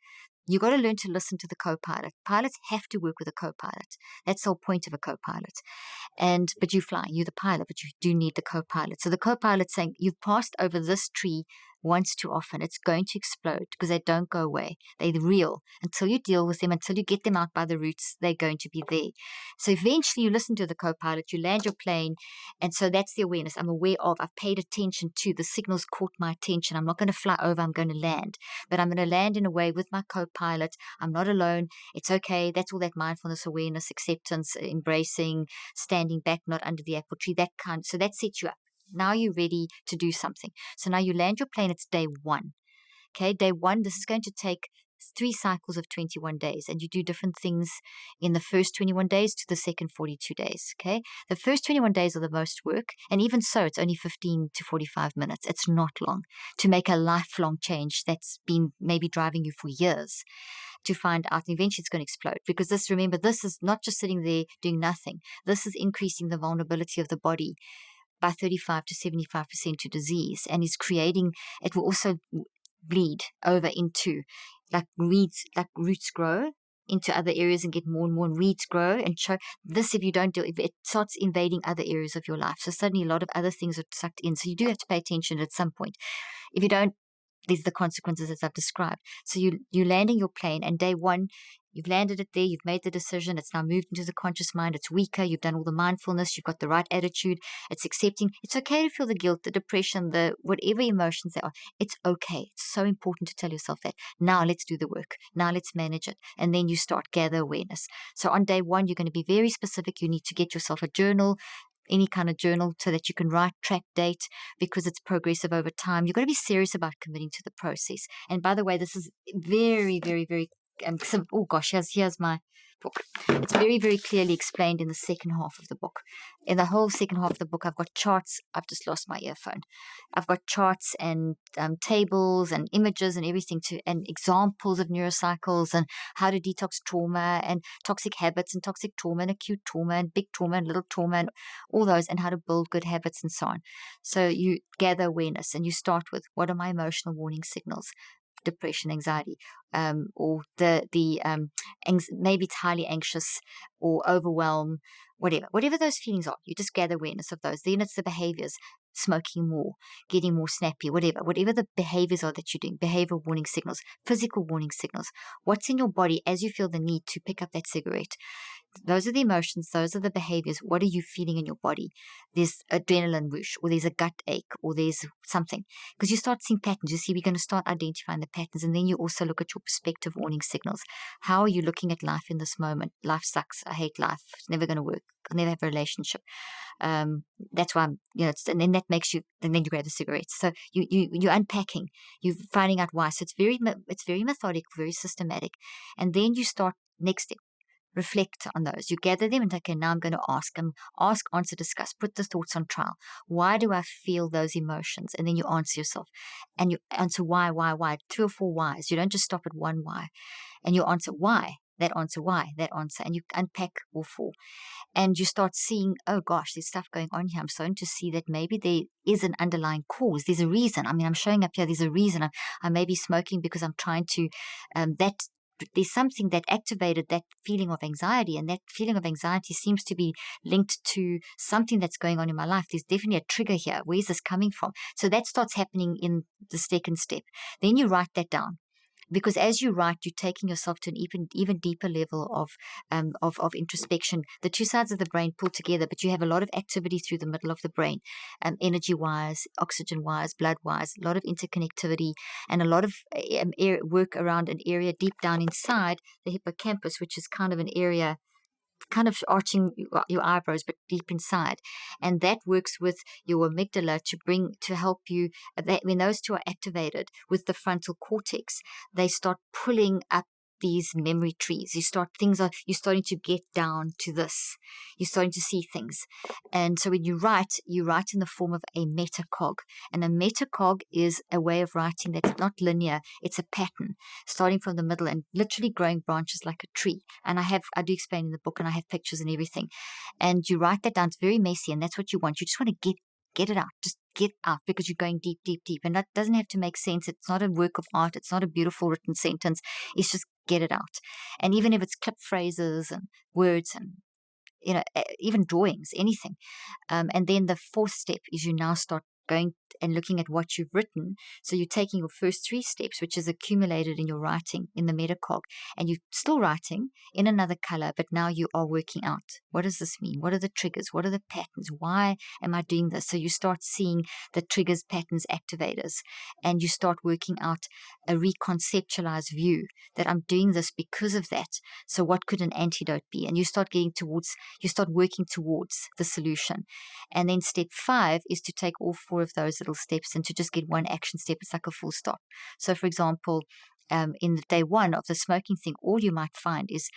You got to learn to listen to the co-pilot. Pilots have to work with a co-pilot. That's the whole point of a co-pilot. But you fly, you're the pilot, but you do need the co-pilot. So the co-pilot's saying, you've passed over this tree once too often. It's going to explode because they don't go away. They're real. Until you deal with them, until you get them out by the roots, they're going to be there. So eventually you listen to the co-pilot, you land your plane. And so that's the awareness. I'm aware of, I've paid attention to, the signals caught my attention. I'm not going to fly over, I'm going to land. But I'm going to land in a way with my co-pilot. I'm not alone. It's okay. That's all that mindfulness, awareness, acceptance, embracing, standing back, not under the apple tree, that kind. So that sets you up. Now you're ready to do something. So now you land your plane, it's day 1. Okay, day 1, this is going to take 3 cycles of 21 days, and you do different things in the first 21 days to the second 42 days. Okay, the first 21 days are the most work, and even so, it's only 15 to 45 minutes. It's not long to make a lifelong change that's been maybe driving you for years, to find out eventually it's going to explode. Because remember, this is not just sitting there doing nothing. This is increasing the vulnerability of the body by 35 to 75% to disease, and is creating, it will also bleed over into, like roots grow into other areas and get more and more, and weeds grow and choke. This, if you don't do it, it starts invading other areas of your life. So suddenly a lot of other things are sucked in. So you do have to pay attention at some point. If you don't, these are the consequences as I've described. So you're landing your plane, and day 1, you've landed it there, you've made the decision, it's now moved into the conscious mind, it's weaker, you've done all the mindfulness, you've got the right attitude, it's accepting. It's okay to feel the guilt, the depression, the whatever emotions there are. It's okay. It's so important to tell yourself that. Now let's do the work. Now let's manage it. And then you start gather awareness. So on day 1, you're going to be very specific. You need to get yourself a journal, any kind of journal, so that you can write, track, date, because it's progressive over time. You've got to be serious about committing to the process. And by the way, this is very, very, very oh gosh, here's my book. It's very, very clearly explained in the second half of the book. In the whole second half of the book, I've got charts. I've just lost my earphone. I've got charts and tables and images and everything, and examples of neurocycles and how to detox trauma and toxic habits and toxic trauma and acute trauma and big trauma and little trauma and all those, and how to build good habits and so on. So you gather awareness, and you start with, what are my emotional warning signals? Depression, anxiety, or maybe it's highly anxious or overwhelm, whatever those feelings are. You just gather awareness of those. Then it's the behaviors. smoking more, getting more snappy, whatever the behaviors are that you're doing, behavior warning signals, physical warning signals, what's in your body as you feel the need to pick up that cigarette. Those are the emotions, those are the behaviors. What are you feeling in your body? There's adrenaline whoosh, or there's a gut ache, or there's something. Because you start seeing patterns. You see, we're going to start identifying the patterns, and then you also look at your perspective warning signals. How are you looking at life in this moment? Life sucks. I hate life. It's never going to work. I'll never have a relationship. That's why and then that makes you, and then you grab the cigarettes. So you're unpacking, you're finding out why. So it's very methodic, very systematic, and then you start next step. Reflect on those. You gather them and okay, now I'm going to ask them. Ask, answer, discuss. Put the thoughts on trial. Why do I feel those emotions? And then you answer yourself. And you answer why. 3 or 4 whys. You don't just stop at one why. And you answer why. That answer, why, that answer. And you unpack all 4. And you start seeing, oh gosh, there's stuff going on here. I'm starting to see that maybe there is an underlying cause. There's a reason. I mean, I'm showing up here. There's a reason. I may be smoking because I'm trying to, there's something that activated that feeling of anxiety, and that feeling of anxiety seems to be linked to something that's going on in my life. There's definitely a trigger here. Where is this coming from? So that starts happening in the second step. Then you write that down. Because as you write, you're taking yourself to an even deeper level of introspection. The 2 sides of the brain pull together, but you have a lot of activity through the middle of the brain, energy-wise, oxygen-wise, blood-wise, a lot of interconnectivity, and a lot of work around an area deep down inside the hippocampus, which is kind of an area kind of arching your eyebrows, but deep inside. And that works with your amygdala to help you, when those two are activated with the frontal cortex, they start pulling up these memory trees. You're starting to get down to this. You're starting to see things. And so when you write in the form of a metacog. And a metacog is a way of writing that's not linear. It's a pattern, starting from the middle and literally growing branches like a tree. And I do explain in the book, and I have pictures and everything. And you write that down. It's very messy, and that's what you want. You just want to get it out. Just get out, because you're going deep, deep, deep. And that doesn't have to make sense. It's not a work of art. It's not a beautiful written sentence. It's just get it out. And even if it's clip phrases and words and even drawings, anything. And then the 4th step is you now start going and looking at what you've written. So you're taking your first 3 steps, which is accumulated in your writing in the Metacog, and you're still writing in another color, but now you are working out. What does this mean? What are the triggers? What are the patterns? Why am I doing this? So you start seeing the triggers, patterns, activators, and you start working out a reconceptualized view that I'm doing this because of that. So what could an antidote be? And you start working towards the solution. And then step 5 is to take all 4 of those little steps and to just get one action step. It's like a full stop. So for example, in the day 1 of the smoking thing, all you might find is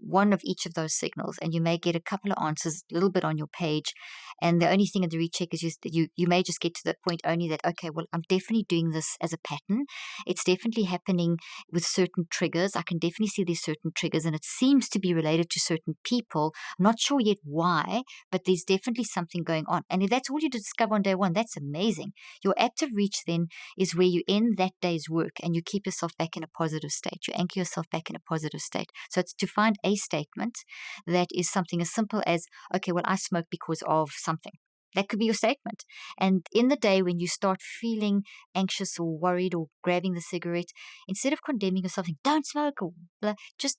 one of each of those signals, and you may get a couple of answers a little bit on your page. And the only thing in the recheck is you may just get to the point only that, okay, well, I'm definitely doing this as a pattern. It's definitely happening with certain triggers. I can definitely see these certain triggers, and it seems to be related to certain people. I'm not sure yet why, but there's definitely something going on. And if that's all you discover on day 1, that's amazing. Your active reach then is where you end that day's work and you keep yourself back in a positive state. You anchor yourself back in a positive state. So it's to find a statement that is something as simple as, okay, well, I smoke because of something. That could be your statement. And in the day when you start feeling anxious or worried or grabbing the cigarette, instead of condemning yourself, saying, don't smoke, or blah, just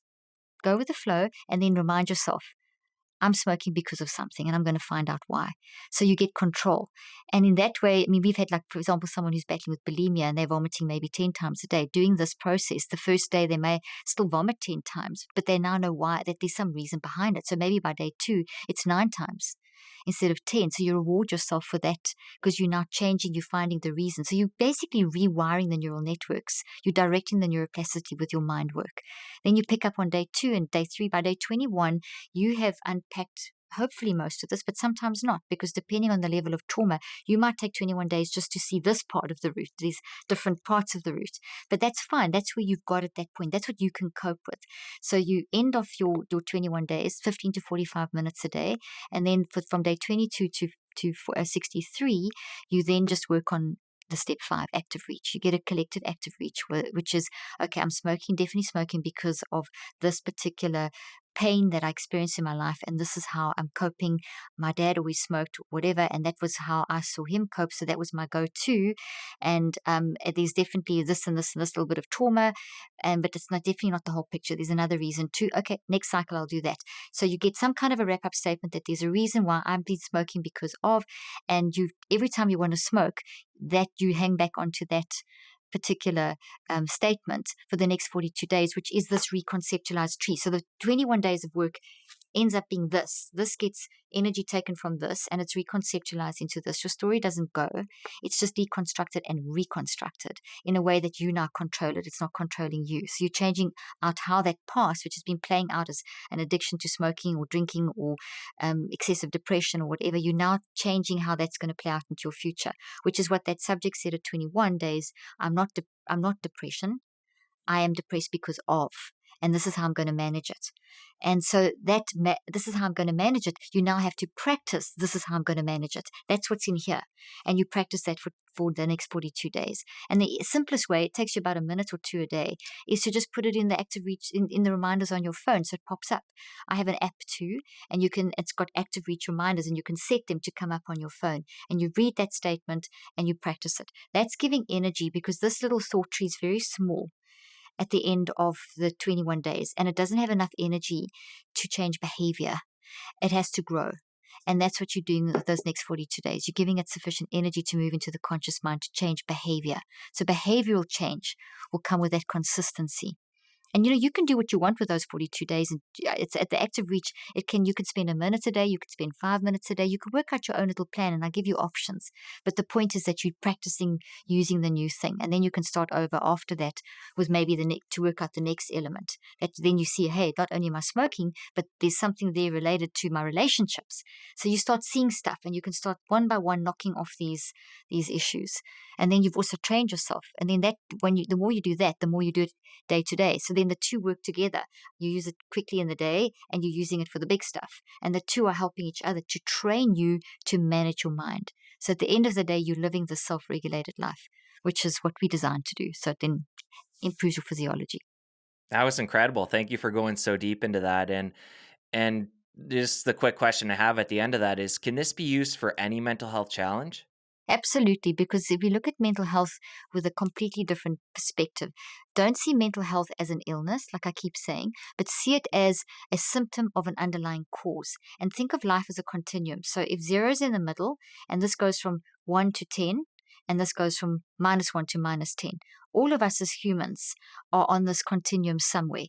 go with the flow and then remind yourself, I'm smoking because of something, and I'm going to find out why. So you get control. And in that way, I mean, we've had, like, for example, someone who's battling with bulimia and they're vomiting maybe 10 times a day. Doing this process, the first day they may still vomit 10 times, but they now know why, that there's some reason behind it. So maybe by day 2, it's 9 times instead of 10. So you reward yourself for that because you're now changing, you're finding the reason. So you're basically rewiring the neural networks. You're directing the neuroplasticity with your mind work. Then you pick up on day 2 and day 3. By day 21, you have unpacked hopefully most of this, but sometimes not, because depending on the level of trauma, you might take 21 days just to see this part of the route, these different parts of the route. But that's fine. That's where you've got at that point. That's what you can cope with. So you end off your 21 days, 15 to 45 minutes a day. And then from day 22 to 63, you then just work on the step 5, active reach. You get a collective active reach, which is, okay, I'm smoking, definitely smoking because of this particular pain that I experienced in my life, and this is how I'm coping. My dad always smoked, whatever, and that was how I saw him cope. So that was my go-to. And there's definitely this and this and this little bit of trauma, but it's not definitely not the whole picture. There's another reason too. Okay, next cycle I'll do that. So you get some kind of a wrap-up statement that there's a reason why I've been smoking because of, and you every time you want to smoke, that you hang back onto that particular statement for the next 42 days, which is this reconceptualized tree. So the 21 days of work ends up being this. This gets energy taken from this and it's reconceptualized into this. Your story doesn't go. It's just deconstructed and reconstructed in a way that you now control it. It's not controlling you. So you're changing out how that past, which has been playing out as an addiction to smoking or drinking or excessive depression or whatever, you're now changing how that's going to play out into your future, which is what that subject said at 21 days. I'm not depression. I am depressed because of, and this is how I'm going to manage it. And so this is how I'm going to manage it. You now have to practice. This is how I'm going to manage it. That's what's in here. And you practice that for the next 42 days. And the simplest way, it takes you about a minute or two a day, is to just put it in the active reach, in the reminders on your phone. So it pops up. I have an app too, and it's got active reach reminders, and you can set them to come up on your phone. And you read that statement and you practice it. That's giving energy, because this little thought tree is very small at the end of the 21 days, and it doesn't have enough energy to change behavior. It has to grow. And that's what you're doing with those next 42 days. You're giving it sufficient energy to move into the conscious mind to change behavior. So behavioral change will come with that consistency. And you can do what you want with those 42 days. And it's at the active reach. You can spend a minute a day, you could spend 5 minutes a day, you could work out your own little plan, and I give you options. But the point is that you're practicing using the new thing. And then you can start over after that with maybe to work out the next element. That then you see, hey, not only am I smoking, but there's something there related to my relationships. So you start seeing stuff, and you can start one by one knocking off these issues. And then you've also trained yourself. And then the more you do that, the more you do it day to day. So then the two work together. You use it quickly in the day, and you're using it for the big stuff. And the two are helping each other to train you to manage your mind. So at the end of the day, you're living the self-regulated life, which is what we designed to do. So it then improves your physiology. That was incredible. Thank you for going so deep into that. And just the quick question I have at the end of that is, can this be used for any mental health challenge? Absolutely, because if you look at mental health with a completely different perspective, don't see mental health as an illness, like I keep saying, but see it as a symptom of an underlying cause. And think of life as a continuum. So if zero is in the middle, and this goes from 1 to 10, and this goes from -1 to -10, all of us as humans are on this continuum somewhere.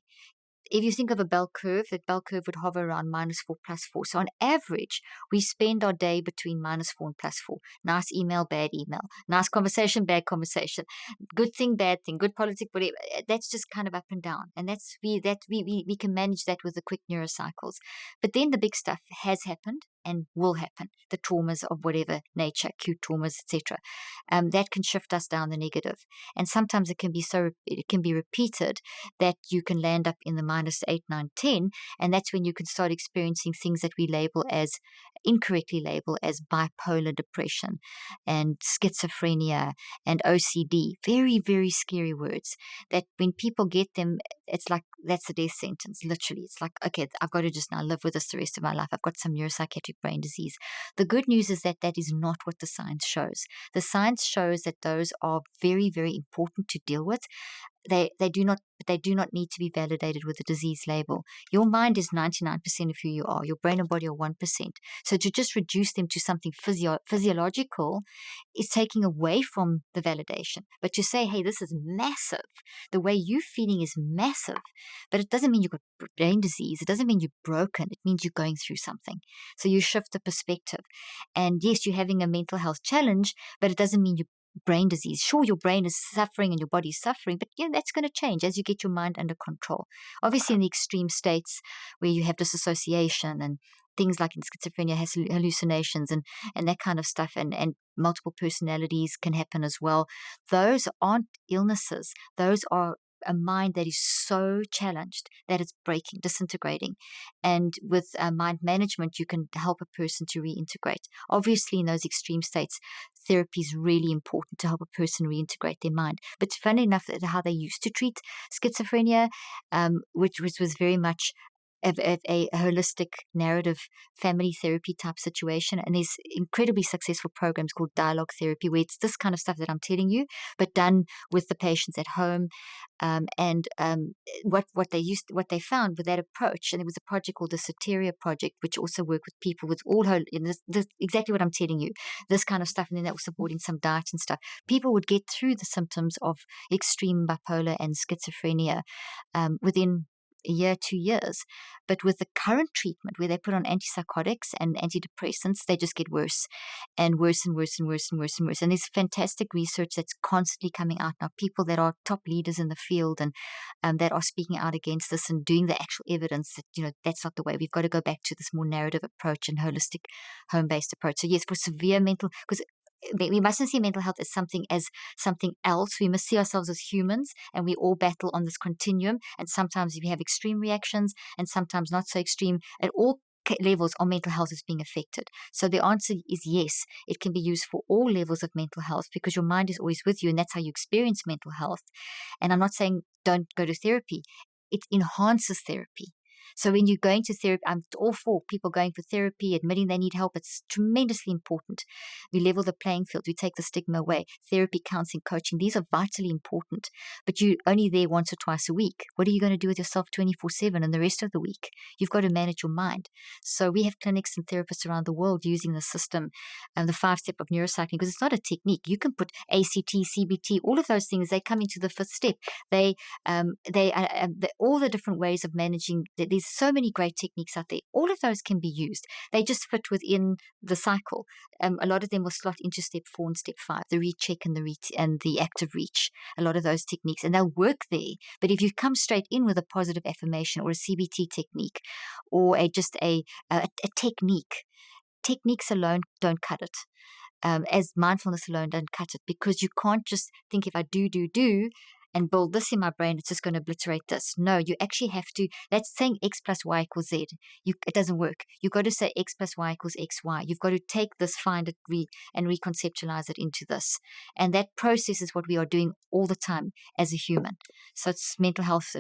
If you think of a bell curve, that bell curve would hover around -4, +4. So on average, we spend our day between -4 and +4. Nice email, bad email. Nice conversation, bad conversation. Good thing, bad thing. Good politics, whatever. That's just kind of up and down. And we can manage that with the quick neurocycles. But then the big stuff has happened and will happen. The traumas of whatever nature, acute traumas, etc. That can shift us down the negative. And sometimes it can be repeated that you can land up in the -8, 9, 10, and that's when you can start experiencing things that we incorrectly label as bipolar depression and schizophrenia and OCD. Very, very scary words that when people get them, it's like that's a death sentence, literally. It's like, okay, I've got to just now live with this the rest of my life. I've got some neuropsychiatric brain disease. The good news is that that is not what the science shows. The science shows that those are very, very important to deal with. They do not need to be validated with a disease label. Your mind is 99% of who you are. Your brain and body are 1%. So to just reduce them to something physiological is taking away from the validation. But to say, hey, this is massive. The way you're feeling is massive. But it doesn't mean you've got brain disease. It doesn't mean you're broken. It means you're going through something. So you shift the perspective. And yes, you're having a mental health challenge, but it doesn't mean you're brain disease. Sure, your brain is suffering and your body is suffering, but that's going to change as you get your mind under control. Obviously, in the extreme states where you have dissociation and things like in schizophrenia, hallucinations and that kind of stuff, and multiple personalities can happen as well. Those aren't illnesses. Those are a mind that is so challenged that it's breaking, disintegrating. And with mind management, you can help a person to reintegrate. Obviously, in those extreme states, therapy is really important to help a person reintegrate their mind. But funny enough, how they used to treat schizophrenia, which was very much of a holistic narrative family therapy type situation. And there's incredibly successful programs called dialogue therapy, where it's this kind of stuff that I'm telling you, but done with the patients at home. And what they found with that approach, and it was a project called the Soteria Project, which also worked with people with this exactly what I'm telling you, this kind of stuff, and then that was supporting some diet and stuff. People would get through the symptoms of extreme bipolar and schizophrenia within a year, 2 years. But with the current treatment, where they put on antipsychotics and antidepressants, they just get worse and worse and worse and worse and worse and worse. And there's fantastic research that's constantly coming out now. People that are top leaders in the field and that are speaking out against this and doing the actual evidence that, that's not the way. We've got to go back to this more narrative approach and holistic home-based approach. So yes, for severe mental, because we mustn't see mental health as something else. We must see ourselves as humans, and we all battle on this continuum. And sometimes we have extreme reactions, and sometimes not so extreme. At all levels, our mental health is being affected. So the answer is yes, it can be used for all levels of mental health, because your mind is always with you, and that's how you experience mental health. And I'm not saying don't go to therapy. It enhances therapy. So when you're going to therapy, I'm all for people going for therapy, admitting they need help. It's tremendously important. We level the playing field. We take the stigma away. Therapy, counseling, coaching, these are vitally important. But you're only there once or twice a week. What are you going to do with yourself 24/7 and the rest of the week? You've got to manage your mind. So we have clinics and therapists around the world using the system and the 5-step of neurocycling, because it's not a technique. You can put ACT, CBT, all of those things. They come into the 5th step. All the different ways of managing. There's so many great techniques out there. All of those can be used. They just fit within the cycle. A lot of them will slot into step 4 and step 5, the recheck and the active reach. A lot of those techniques, and they'll work there. But if you come straight in with a positive affirmation or a CBT technique, or just a technique, techniques alone don't cut it. As mindfulness alone don't cut it, because you can't just think, if I do and build this in my brain, it's just going to obliterate this. No, you actually have to. That's saying X plus Y equals Z. It doesn't work. You've got to say X plus Y equals XY. You've got to take this, find it, and reconceptualize it into this. And that process is what we are doing all the time as a human. So it's mental health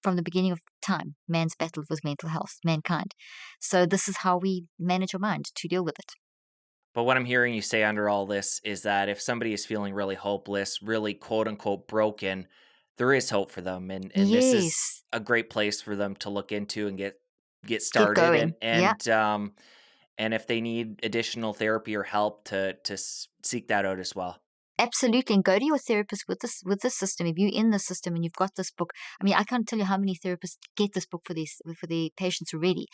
from the beginning of time. Man's battled with mental health, mankind. So this is how we manage our mind to deal with it. But what I'm hearing you say under all this is that if somebody is feeling really hopeless, really quote unquote broken, there is hope for them, and this is Yes. a great place for them to look into and get Get started, and going. Yeah. and if they need additional therapy or help to seek that out as well. Absolutely, and go to your therapist with this system. If you're in the system and you've got this book, I mean, I can't tell you how many therapists get this book for their patients already,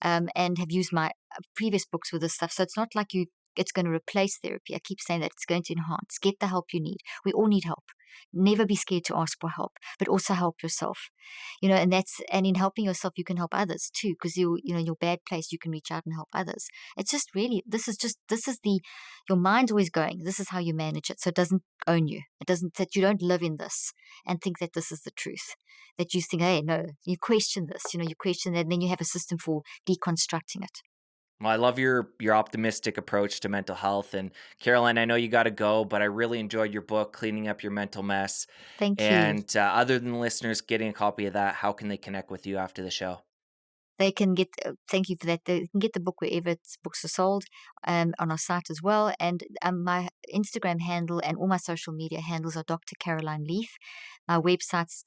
and have used my previous books with this stuff. So it's not like it's going to replace therapy. I keep saying that it's going to enhance. Get the help you need. We all need help. Never be scared to ask for help, but also help yourself. And in helping yourself, you can help others too, because your bad place, you can reach out and help others. It's just really, your mind's always going. This is how you manage it. So it doesn't own you. It doesn't, that you don't live in this and think that this is the truth. That you think, hey, no, you question this, you question that, and then you have a system for deconstructing it. Well, I love your optimistic approach to mental health. And Caroline, I know you got to go, but I really enjoyed your book, Cleaning Up Your Mental Mess. Thank you. And other than listeners getting a copy of that, how can they connect with you after the show? They can get, thank you for that. They can get the book wherever books are sold, on our site as well. And my Instagram handle and all my social media handles are Dr. Caroline Leaf. My website is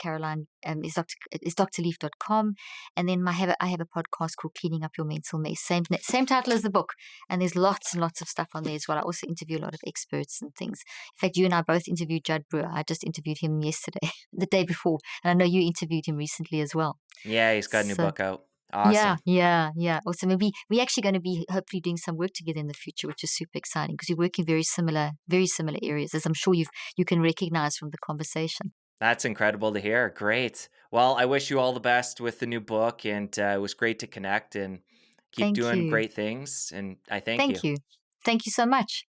is drleaf.com. And then I have a podcast called Cleaning Up Your Mental Mess. Same title as the book. And there's lots and lots of stuff on there as well. I also interview a lot of experts and things. In fact, you and I both interviewed Judd Brewer. I just interviewed him yesterday, the day before. And I know you interviewed him recently as well. Yeah, he's got a new So book out. yeah, Awesome. yeah, yeah. Also, maybe we're actually going to be hopefully doing some work together in the future, which is super exciting, because we work in very similar areas, as I'm sure you can recognize from the conversation. That's incredible to hear. Great. Well, I wish you all the best with the new book, and it was great to connect and keep Thank doing you. great things. And I thank you. Thank you. Thank you so much.